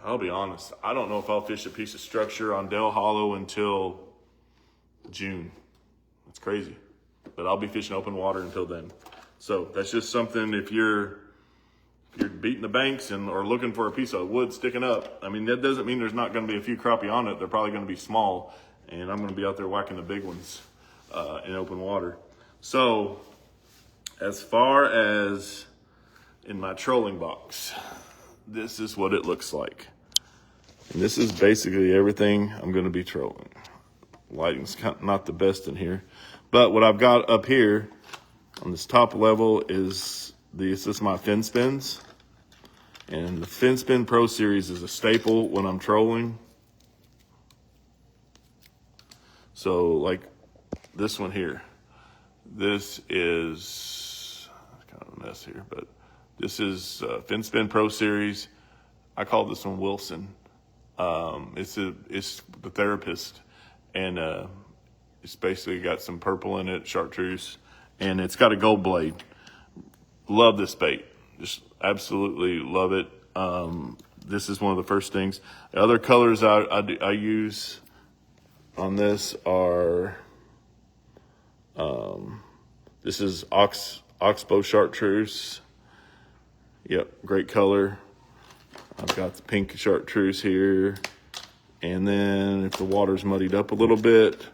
S1: I'll be honest, I don't know if I'll fish a piece of structure on Dale Hollow until June. That's crazy. But I'll be fishing open water until then. So that's just something if you're beating the banks or looking for a piece of wood sticking up. I mean, that doesn't mean there's not going to be a few crappie on it. They're probably going to be small, and I'm going to be out there whacking the big ones in open water. So as far as in my trolling box, this is what it looks like. And this is basically everything I'm going to be trolling. Lighting's not the best in here, but what I've got up here on this top level is this is my fin spins, and the Fin Spin Pro Series is a staple when I'm trolling. So like this one here, this is kind of a mess here, but this is Fin Spin Pro Series. I call this one Wilson. It's the Therapist. And it's basically got some purple in it, chartreuse, and it's got a gold blade. Love this bait. Just absolutely love it. This is one of the first things. The other colors I use on this are, this is Oxbow chartreuse. Yep, great color. I've got the pink chartreuse here. And then if the water's muddied up a little bit,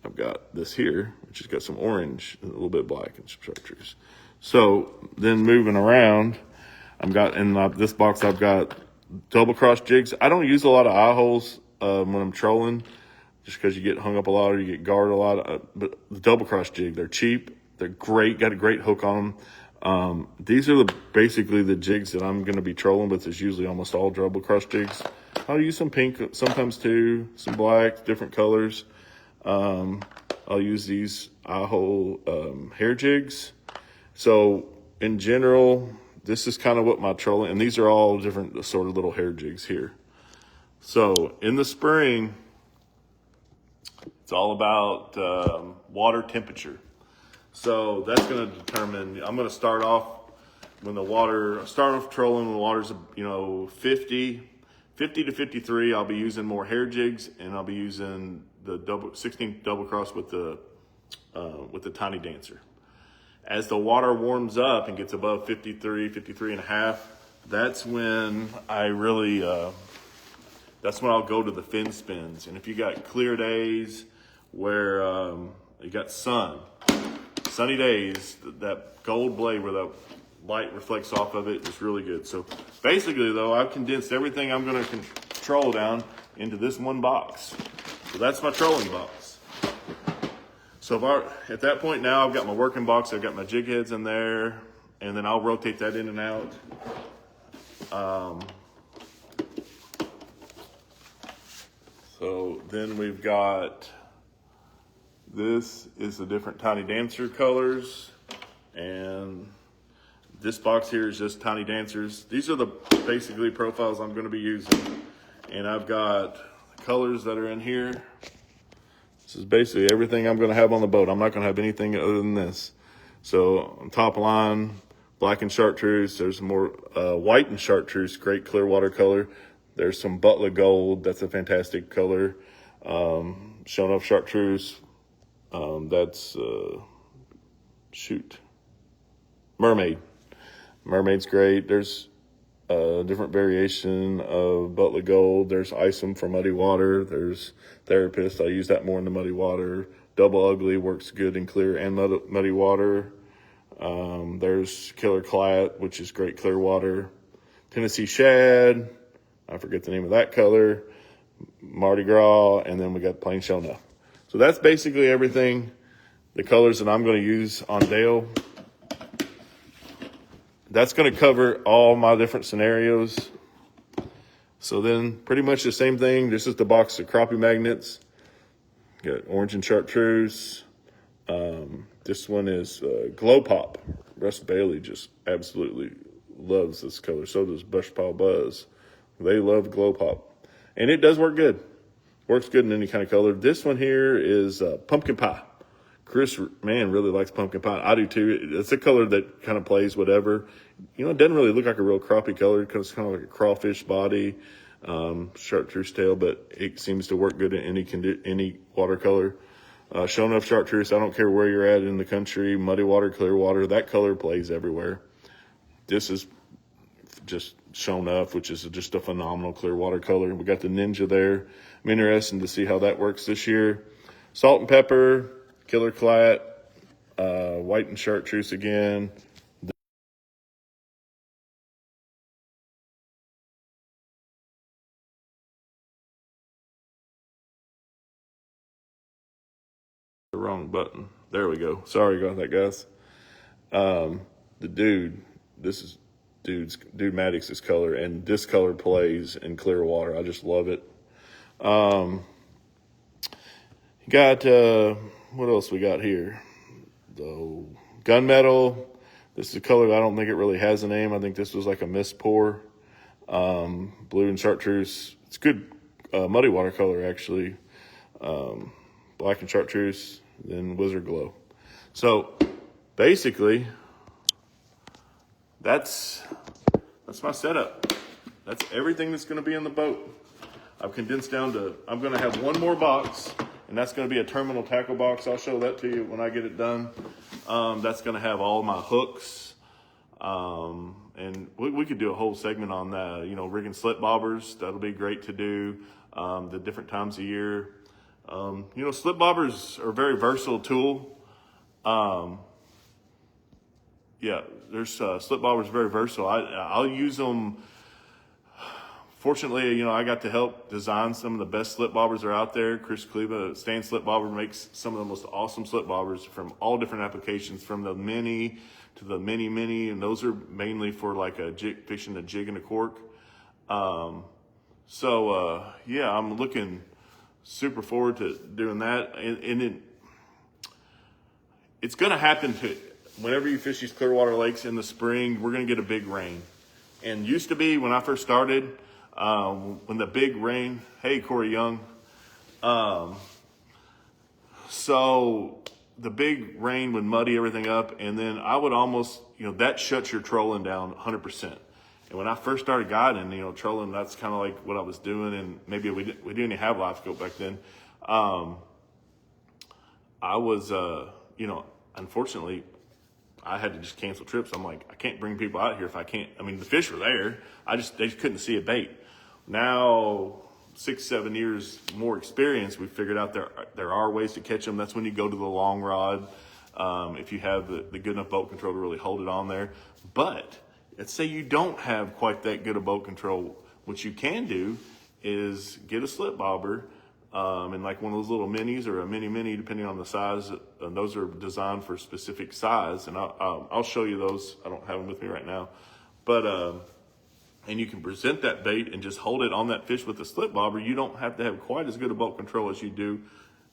S1: I've got this here, which has got some orange, a little bit black and some chartreuse. So then moving around, this box I've got double cross jigs. I don't use a lot of eye holes when I'm trolling, just because you get hung up a lot or you get guarded a lot. But the double cross jig, they're cheap, they're great, got a great hook on them. These are basically the jigs that I'm going to be trolling with. Is usually almost all double cross jigs. I'll use some pink sometimes too, some black, different colors. I'll use these eye hole hair jigs. So in general, this is kind of what my trolling, and these are all different sort of little hair jigs here. So in the spring, it's all about water temperature. So that's going to determine, I'm going to start off trolling when the water's, 50 to 53, I'll be using more hair jigs, and I'll be using the 16 double cross with the Tiny Dancer. As the water warms up and gets above 53 and a half, that's when I'll go to the fin spins. And if you got clear days where you got sunny days, that gold blade where the light reflects off of it is really good. So basically though, I've condensed everything I'm going to control down into this one box. So that's my trolling box. So at that point now, I've got my working box, I've got my jig heads in there, and then I'll rotate that in and out. So then we've got, this is the different Tiny Dancer colors, and this box here is just Tiny Dancers. These are the basically profiles I'm going to be using. And I've got the colors that are in here. This is basically everything I'm going to have on the boat. I'm not going to have anything other than this. So on top line, black and chartreuse. There's more white and chartreuse, great clear water color. There's some Butler Gold. That's a fantastic color. Showing off chartreuse. That's Mermaid. Mermaid's great. There's a different variation of Butler Gold. There's Isom for muddy water. There's Therapist. I use that more in the muddy water. Double Ugly works good in clear and muddy water. There's Killer Clat, which is great clear water. Tennessee Shad. I forget the name of that color. Mardi Gras. And then we got plain Shona. So that's basically everything. The colors that I'm going to use on Dale. That's going to cover all my different scenarios. So then pretty much the same thing. This is the box of crappie magnets. Got orange and chartreuse. This one is Glow Pop. Russ Bailey just absolutely loves this color. So does Brushpile Buzz. They love Glow Pop. And it does work good. Works good in any kind of color. This one here is Pumpkin Pie. Chris, man, really likes pumpkin pie. I do too. It's a color that kind of plays whatever. You know, it doesn't really look like a real crappie color because it's kind of like a crawfish body, chartreuse tail, but it seems to work good in any watercolor. Show enough chartreuse. I don't care where you're at in the country, muddy water, clear water, that color plays everywhere. This is just shown up, which is just a phenomenal clear watercolor. We got the Ninja there. I'm interested to see how that works this year. Salt and Pepper, Killer Clat, white and chartreuse again. The wrong button. There we go. Sorry about that, guys. The dude, this is Dude Maddox's color, and this color plays in clear water. I just love it. Got what else we got here? The Gunmetal. This is a color I don't think it really has a name. I think this was like a mist pour. Blue and chartreuse. It's good muddy watercolor actually. Black and chartreuse, then Wizard Glow. So basically, that's my setup. That's everything that's going to be in the boat. I've condensed down to, I'm going to have one more box, and that's going to be a terminal tackle box. I'll show that to you when I get it done. That's going to have all my hooks. And we could do a whole segment on that, you know, rigging slip bobbers. That'll be great to do, the different times of year. You know, slip bobbers are a very versatile tool. Yeah, there's slip bobbers very versatile. I'll use them. Fortunately, you know, I got to help design some of the best slip bobbers that are out there. Chris Kleba, Stain Slip Bobber, makes some of the most awesome slip bobbers from all different applications, from the mini to the mini, and those are mainly for like a jig, fishing a jig and a cork. Yeah, I'm looking super forward to doing that, and it's going to happen whenever you fish these Clearwater lakes in the spring. We're going to get a big rain, and used to be when I first started, when the big rain. Hey, Corey Young. So the big rain would muddy everything up, and then I would almost, you know, that shuts your trolling down 100%. And when I first started guiding, you know, trolling, that's kind of like what I was doing. And maybe we didn't even have live scope back then. I was, you know, unfortunately, I had to just cancel trips. I'm like, I can't bring people out here if I can't. I mean, the fish were there. They just couldn't see a bait. Now, 6-7 years more experience, we figured out there are ways to catch them. That's when you go to the long rod, if you have the good enough boat control to really hold it on there. But let's say you don't have quite that good a boat control. What you can do is get a slip bobber, and like one of those little minis or a mini, depending on the size. And those are designed for a specific size, and I'll show you those. I don't have them with me right now, but and you can present that bait and just hold it on that fish with the slip bobber. You don't have to have quite as good a boat control as you do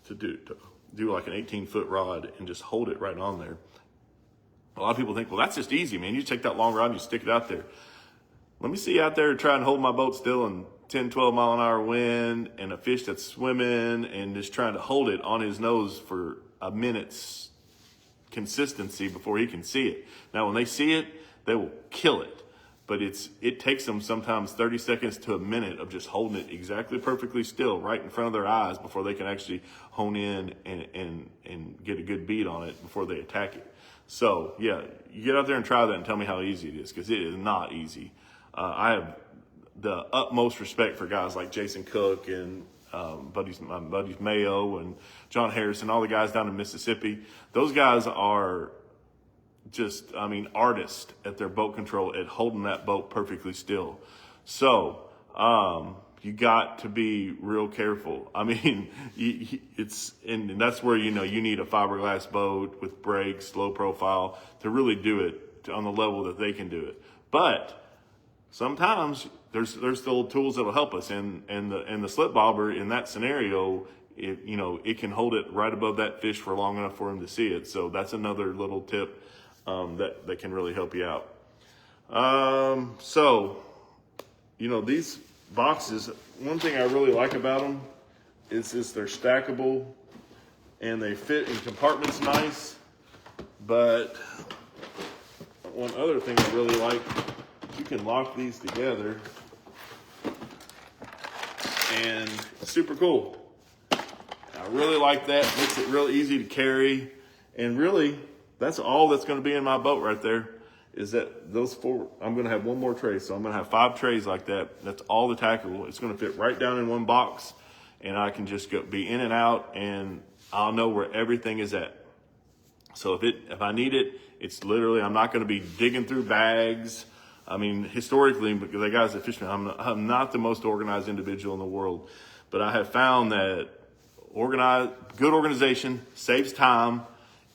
S1: to do like an 18-foot rod and just hold it right on there. A lot of people think, well, that's just easy, man. You take that long rod and you stick it out there. Let me see you out there try and hold my boat still in 10, 12 mile an hour wind and a fish that's swimming and just trying to hold it on his nose for a minute's consistency before he can see it. Now, when they see it, they will kill it. But it takes them sometimes 30 seconds to a minute of just holding it exactly perfectly still right in front of their eyes before they can actually hone in and get a good beat on it before they attack it. So, yeah, you get out there and try that and tell me how easy it is, because it is not easy. I have the utmost respect for guys like Jason Cook and my buddies Mayo and John Harrison, all the guys down in Mississippi. Those guys are just, I mean, artists at their boat control, at holding that boat perfectly still. So, you got to be real careful. I mean, and that's where, you know, you need a fiberglass boat with brakes, low profile to really do it on the level that they can do it. But sometimes there's still tools that'll help us, and the slip bobber in that scenario, it can hold it right above that fish for long enough for him to see it. So that's another little tip that can really help you out. These boxes, one thing I really like about them is they're stackable and they fit in compartments nice. But one other thing I really like, you can lock these together and it's super cool. I really like that. Makes it real easy to carry. And really, that's all that's going to be in my boat right there, is that those 4, I'm going to have one more tray. So I'm going to have 5 trays like that. That's all the tackle. It's going to fit right down in one box, and I can just be in and out, and I'll know where everything is at. So if I need it, it's literally, I'm not going to be digging through bags. I mean, historically, because the guys that fish me, I'm not the most organized individual in the world, but I have found that good organization saves time,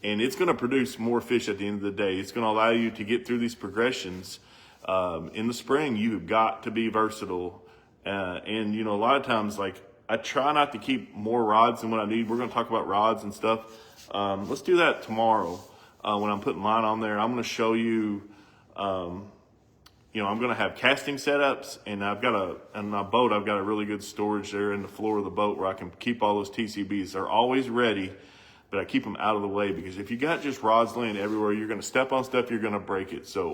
S1: and it's going to produce more fish at the end of the day. It's going to allow you to get through these progressions. In the spring, you've got to be versatile. And a lot of times, like, I try not to keep more rods than what I need. We're going to talk about rods and stuff. Let's do that tomorrow when I'm putting line on there. I'm going to show you, I'm going to have casting setups, and on my boat, I've got a really good storage there in the floor of the boat where I can keep all those TCBs. They're always ready, but I keep them out of the way, because if you got just rods laying everywhere, you're going to step on stuff, you're going to break it. So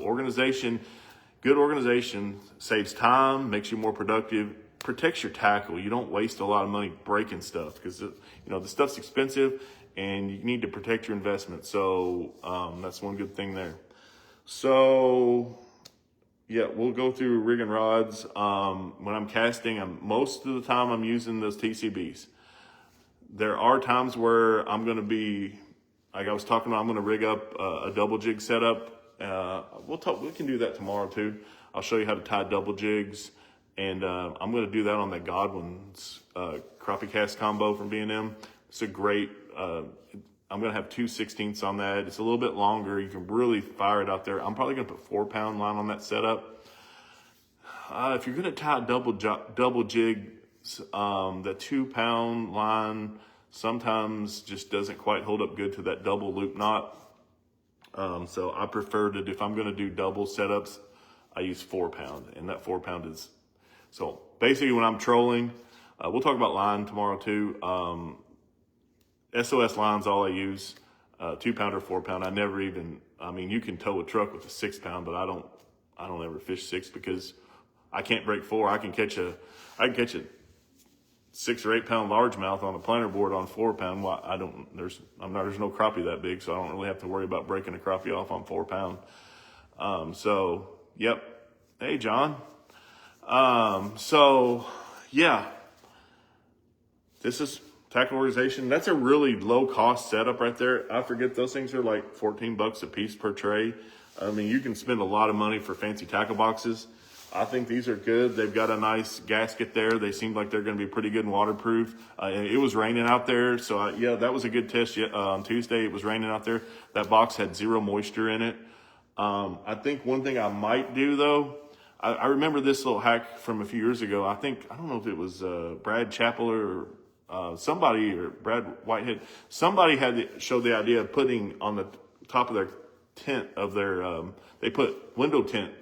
S1: good organization saves time, makes you more productive, protects your tackle. You don't waste a lot of money breaking stuff, because the stuff's expensive and you need to protect your investment. So that's one good thing there. So yeah, we'll go through rigging rods. When I'm casting, most of the time I'm using those TCBs. There are times where I'm going to be, like I was talking about, I'm going to rig up a double jig setup. We can do that tomorrow too. I'll show you how to tie double jigs, and I'm going to do that on the Godwin's crappie cast combo from B&M. It's a great. I'm going to have 2 16ths on that. It's a little bit longer. You can really fire it out there. I'm probably going to put 4-pound line on that setup. If you're going to tie double jigs, the 2-pound line sometimes just doesn't quite hold up good to that double loop knot. So I prefer to, if I'm going to do double setups, I use 4-pound, and that 4-pound is, so basically when I'm trolling, we'll talk about line tomorrow too. SOS line's all I use, 2-pound or 4-pound. You can tow a truck with a 6-pound, but I don't ever fish 6 because I can't break 4. I can catch a 6 or 8-pound largemouth on a planter board on 4-pound. Well, there's no crappie that big, so I don't really have to worry about breaking a crappie off on 4-pound. Yep. Hey, John. This is tackle organization. That's a really low cost setup right there. I forget those things are like $14 a piece per tray. I mean, you can spend a lot of money for fancy tackle boxes. I think these are good. They've got a nice gasket there. They seem like they're going to be pretty good and waterproof. It was raining out there, so that was a good test. On Tuesday, it was raining out there. That box had 0 moisture in it. I think one thing I might do though, I remember this little hack from a few years ago. I don't know if it was Brad Chappell or somebody, or Brad Whitehead. Somebody showed the idea of putting on the top of their tent of their, they put window tint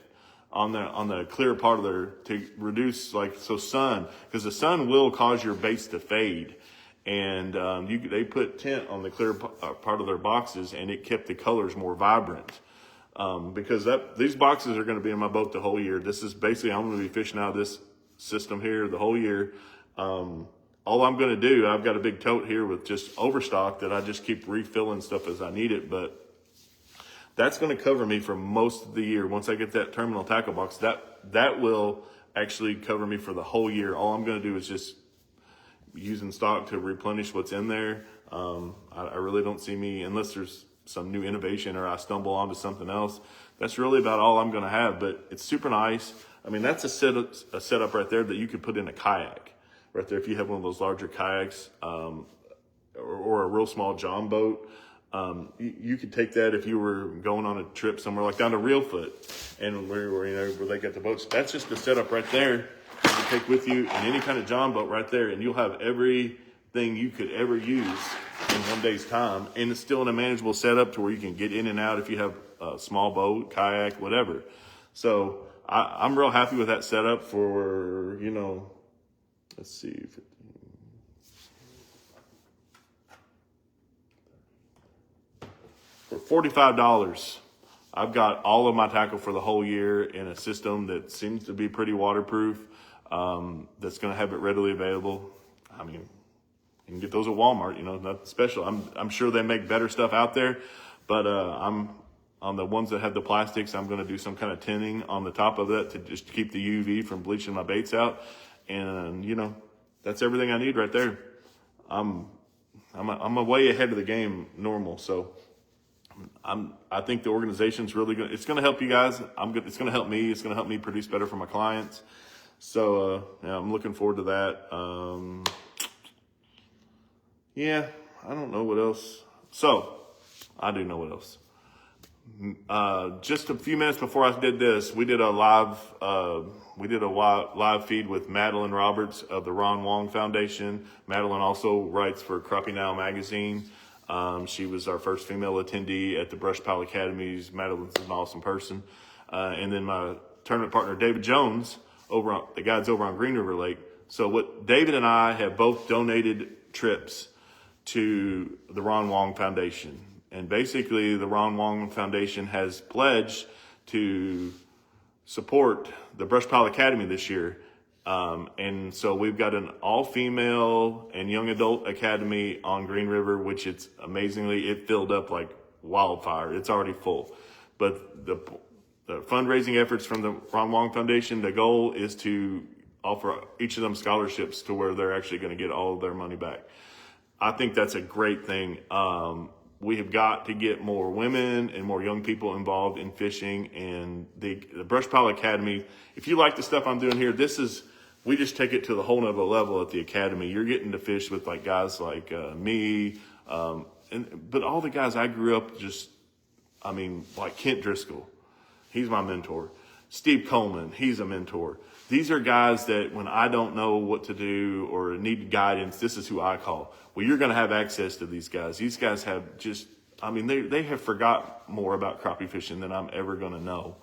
S1: on the clear part of to reduce sun, because the sun will cause your baits to fade. And they put tint on the clear part of their boxes, and it kept the colors more vibrant. Because these boxes are going to be in my boat the whole year. This is basically, I'm going to be fishing out of this system here the whole year. All I'm going to do, I've got a big tote here with just overstock that I just keep refilling stuff as I need it, but that's going to cover me for most of the year. Once I get that terminal tackle box, that will actually cover me for the whole year. All I'm going to do is just using stock to replenish what's in there. I really don't see me, unless there's some new innovation or I stumble onto something else. That's really about all I'm going to have, but it's super nice. I mean, that's a setup right there that you could put in a kayak right there. If you have one of those larger kayaks, or a real small John boat, you could take that if you were going on a trip somewhere like down to Reelfoot, and where they got the boats. That's just the setup right there you can take with you in any kind of John boat right there, and you'll have every thing you could ever use in one day's time. And it's still in a manageable setup to where you can get in and out if you have a small boat, kayak, whatever. So I'm real happy with that setup for, let's see. For $45, I've got all of my tackle for the whole year in a system that seems to be pretty waterproof, that's going to have it readily available. I mean, you can get those at Walmart, nothing special. I'm sure they make better stuff out there, but I'm on the ones that have the plastics. I'm going to do some kind of tinning on the top of that to just keep the UV from bleaching my baits out. And, that's everything I need right there. I'm a way ahead of the game normal. So I think the organization's really good. It's going to help you guys. It's going to help me. It's going to help me produce better for my clients. So, I'm looking forward to that. Yeah, I don't know what else. So I do know what else. Just a few minutes before I did this, we did a live feed with Madeline Roberts of the Ron Wong Foundation. Madeline also writes for Crappie Now magazine. She was our first female attendee at the Brush Pile Academies. Madeline's an awesome person. And then my tournament partner, David Jones, the guys over on Green River Lake. So what David and I have both donated trips to the Ron Wong Foundation. And basically the Ron Wong Foundation has pledged to support the Brush Pile Academy this year. And so we've got an all-female and young adult academy on Green River, which it filled up like wildfire. It's already full. But the fundraising efforts from the Ron Wong Foundation, the goal is to offer each of them scholarships to where they're actually going to get all of their money back. I think that's a great thing. We have got to get more women and more young people involved in fishing, and the Brush Pile Academy. If you like the stuff I'm doing here, we just take it to the whole nother level at the Academy. You're getting to fish with like guys like me, but all the guys I grew up like Kent Driscoll, he's my mentor. Steve Coleman, he's a mentor. These are guys that when I don't know what to do or need guidance, this is who I call. Well, you're going to have access to these guys. These guys have they have forgot more about crappie fishing than I'm ever going to know.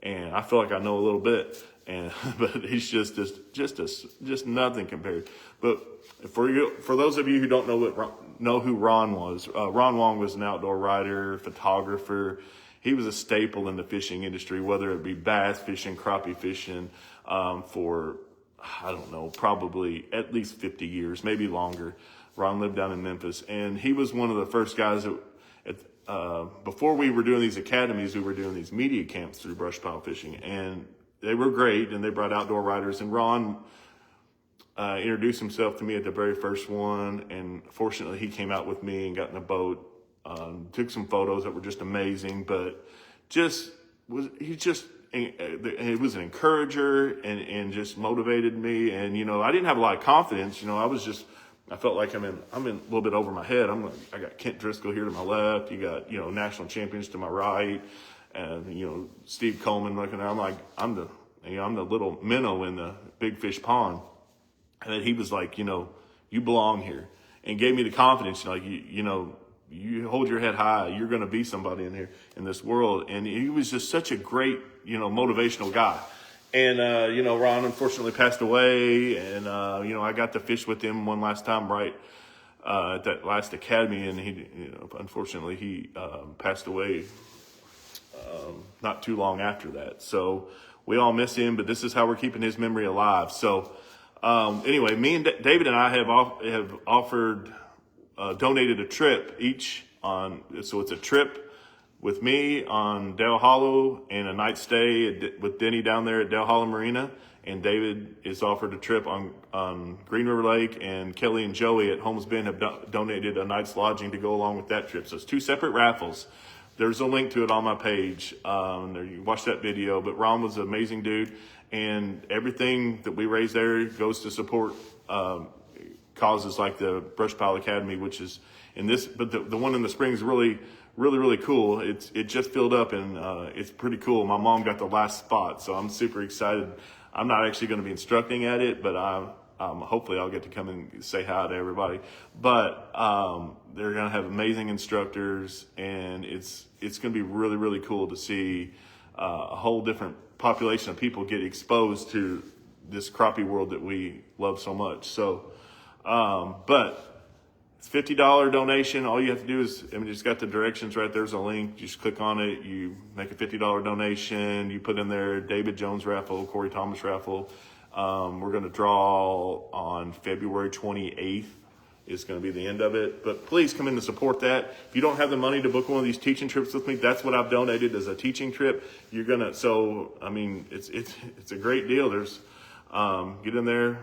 S1: And I feel like I know a little bit, but he's just nothing compared. But for those of you who don't know who Ron was, Ron Wong was an outdoor writer, photographer. He was a staple in the fishing industry, whether it be bass fishing, crappie fishing, for, I don't know, probably at least 50 years, maybe longer. Ron lived down in Memphis, and he was one of the first guys that, before we were doing these academies, we were doing these media camps through brush pile fishing, and they were great, and they brought outdoor writers, and Ron introduced himself to me at the very first one, and fortunately he came out with me and got in a boat, took some photos that were just amazing, but he was an encourager and just motivated me. And, I didn't have a lot of confidence. I felt like I'm in a little bit over my head. I got Kent Driscoll here to my left. You got, national champions to my right. And, Steve Coleman looking there. I'm the little minnow in the big fish pond. And then he was like, you belong here, and gave me the confidence, you hold your head high, you're going to be somebody in this world. And he was just such a great, motivational guy. And, Ron unfortunately passed away, and, I got to fish with him one last time, right, at that last academy. And he, unfortunately he, passed away, not too long after that. So we all miss him, but this is how we're keeping his memory alive. So, anyway, me and David and I have offered, donated a trip each so it's a trip with me on Dale Hollow and a night stay with Denny down there at Dale Hollow Marina. And David is offered a trip on Green River Lake, and Kelly and Joey at Holmes Bend have donated a night's lodging to go along with that trip. So it's two separate raffles. There's a link to it on my page. You can watch that video, but Ron was an amazing dude, and everything that we raise there goes to support, causes like the Brush Pile Academy, which is but the one in the spring is really, really, really cool. It just filled up, and it's pretty cool. My mom got the last spot, so I'm super excited. I'm not actually going to be instructing at it, but Hopefully I'll get to come and say hi to everybody, but they're going to have amazing instructors, and it's going to be really, really cool to see a whole different population of people get exposed to this crappie world that we love so much. So, but it's $50 donation. All you have to do is, it's got the directions right there's a link. You just click on it. You make a $50 donation. You put in there David Jones raffle, Corey Thomas raffle. We're going to draw on February 28th. Is going to be the end of it. But please come in to support that. If you don't have the money to book one of these teaching trips with me, that's what I've donated as a teaching trip. You're going to, it's a great deal. There's, get in there,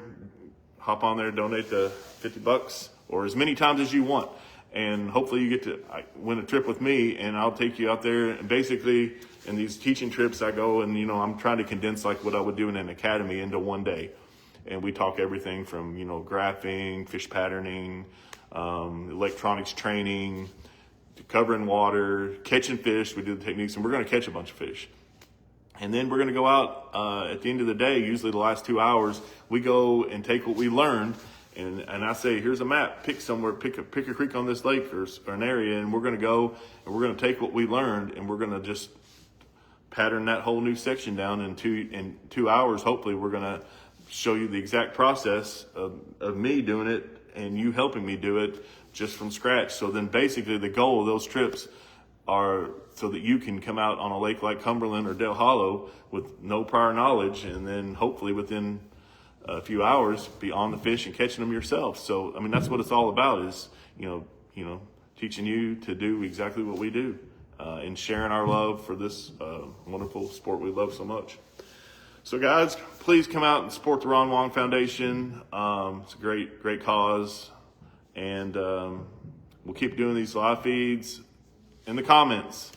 S1: hop on there, donate the $50 or as many times as you want. And hopefully you get to win a trip with me, and I'll take you out there. And basically in these teaching trips, I go and, I'm trying to condense like what I would do in an academy into one day. And we talk everything from, graphing, fish patterning, electronics training, to covering water, catching fish. We do the techniques, and we're going to catch a bunch of fish. And then we're going to go out at the end of the day, usually the last 2 hours, we go and take what we learned. And I say, here's a map, pick somewhere, pick a creek on this lake or an area, and we're going to go and we're going to take what we learned, and we're going to just pattern that whole new section down in 2 hours. Hopefully we're going to show you the exact process of me doing it and you helping me do it just from scratch. So then basically the goal of those trips are so that you can come out on a lake like Cumberland or Dale Hollow with no prior knowledge, and then hopefully within a few hours be on the fish and catching them yourself. So, that's what it's all about is, teaching you to do exactly what we do, and sharing our love for this wonderful sport we love so much. So guys, please come out and support the Ron Wong Foundation. It's a great cause. And we'll keep doing these live feeds. In the comments,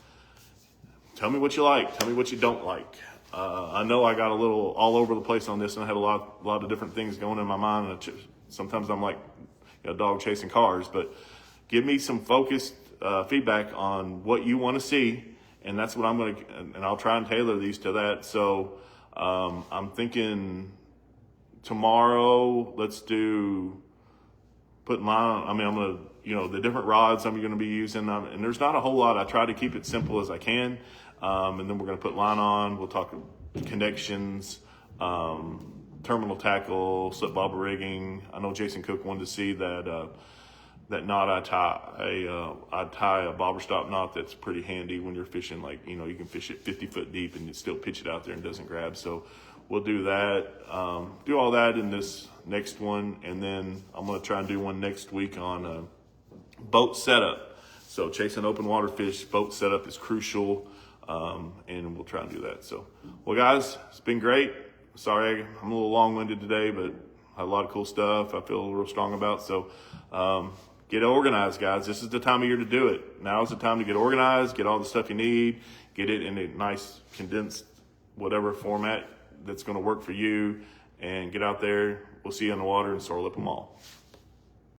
S1: tell me what you like. Tell me what you don't like. I know I got a little all over the place on this, and I had a lot of different things going in my mind. And sometimes I'm like a dog chasing cars. But give me some focused feedback on what you want to see. And that's what I'm going to, and I'll try and tailor these to that. So I'm thinking tomorrow, let's do putting line on. I'm going to, the different rods I'm going to be using. And there's not a whole lot. I try to keep it simple as I can. And then we're going to put line on. We'll talk connections, terminal tackle, slip bobber rigging. I know Jason Cook wanted to see that knot I tie a bobber stop knot that's pretty handy when you're fishing. Like, you can fish it 50 foot deep and you still pitch it out there and it doesn't grab. So we'll do that, do all that in this next one. And then I'm going to try and do one next week on boat setup. So chasing open water fish, boat setup is crucial. And we'll try and do that. So, well guys, it's been great. Sorry, I'm a little long-winded today, but I had a lot of cool stuff I feel real strong about. So, get organized, guys. This is the time of year to do it. Now is the time to get organized, get all the stuff you need, get it in a nice condensed whatever format that's going to work for you, and get out there. We'll see you on the water and soar lip them all.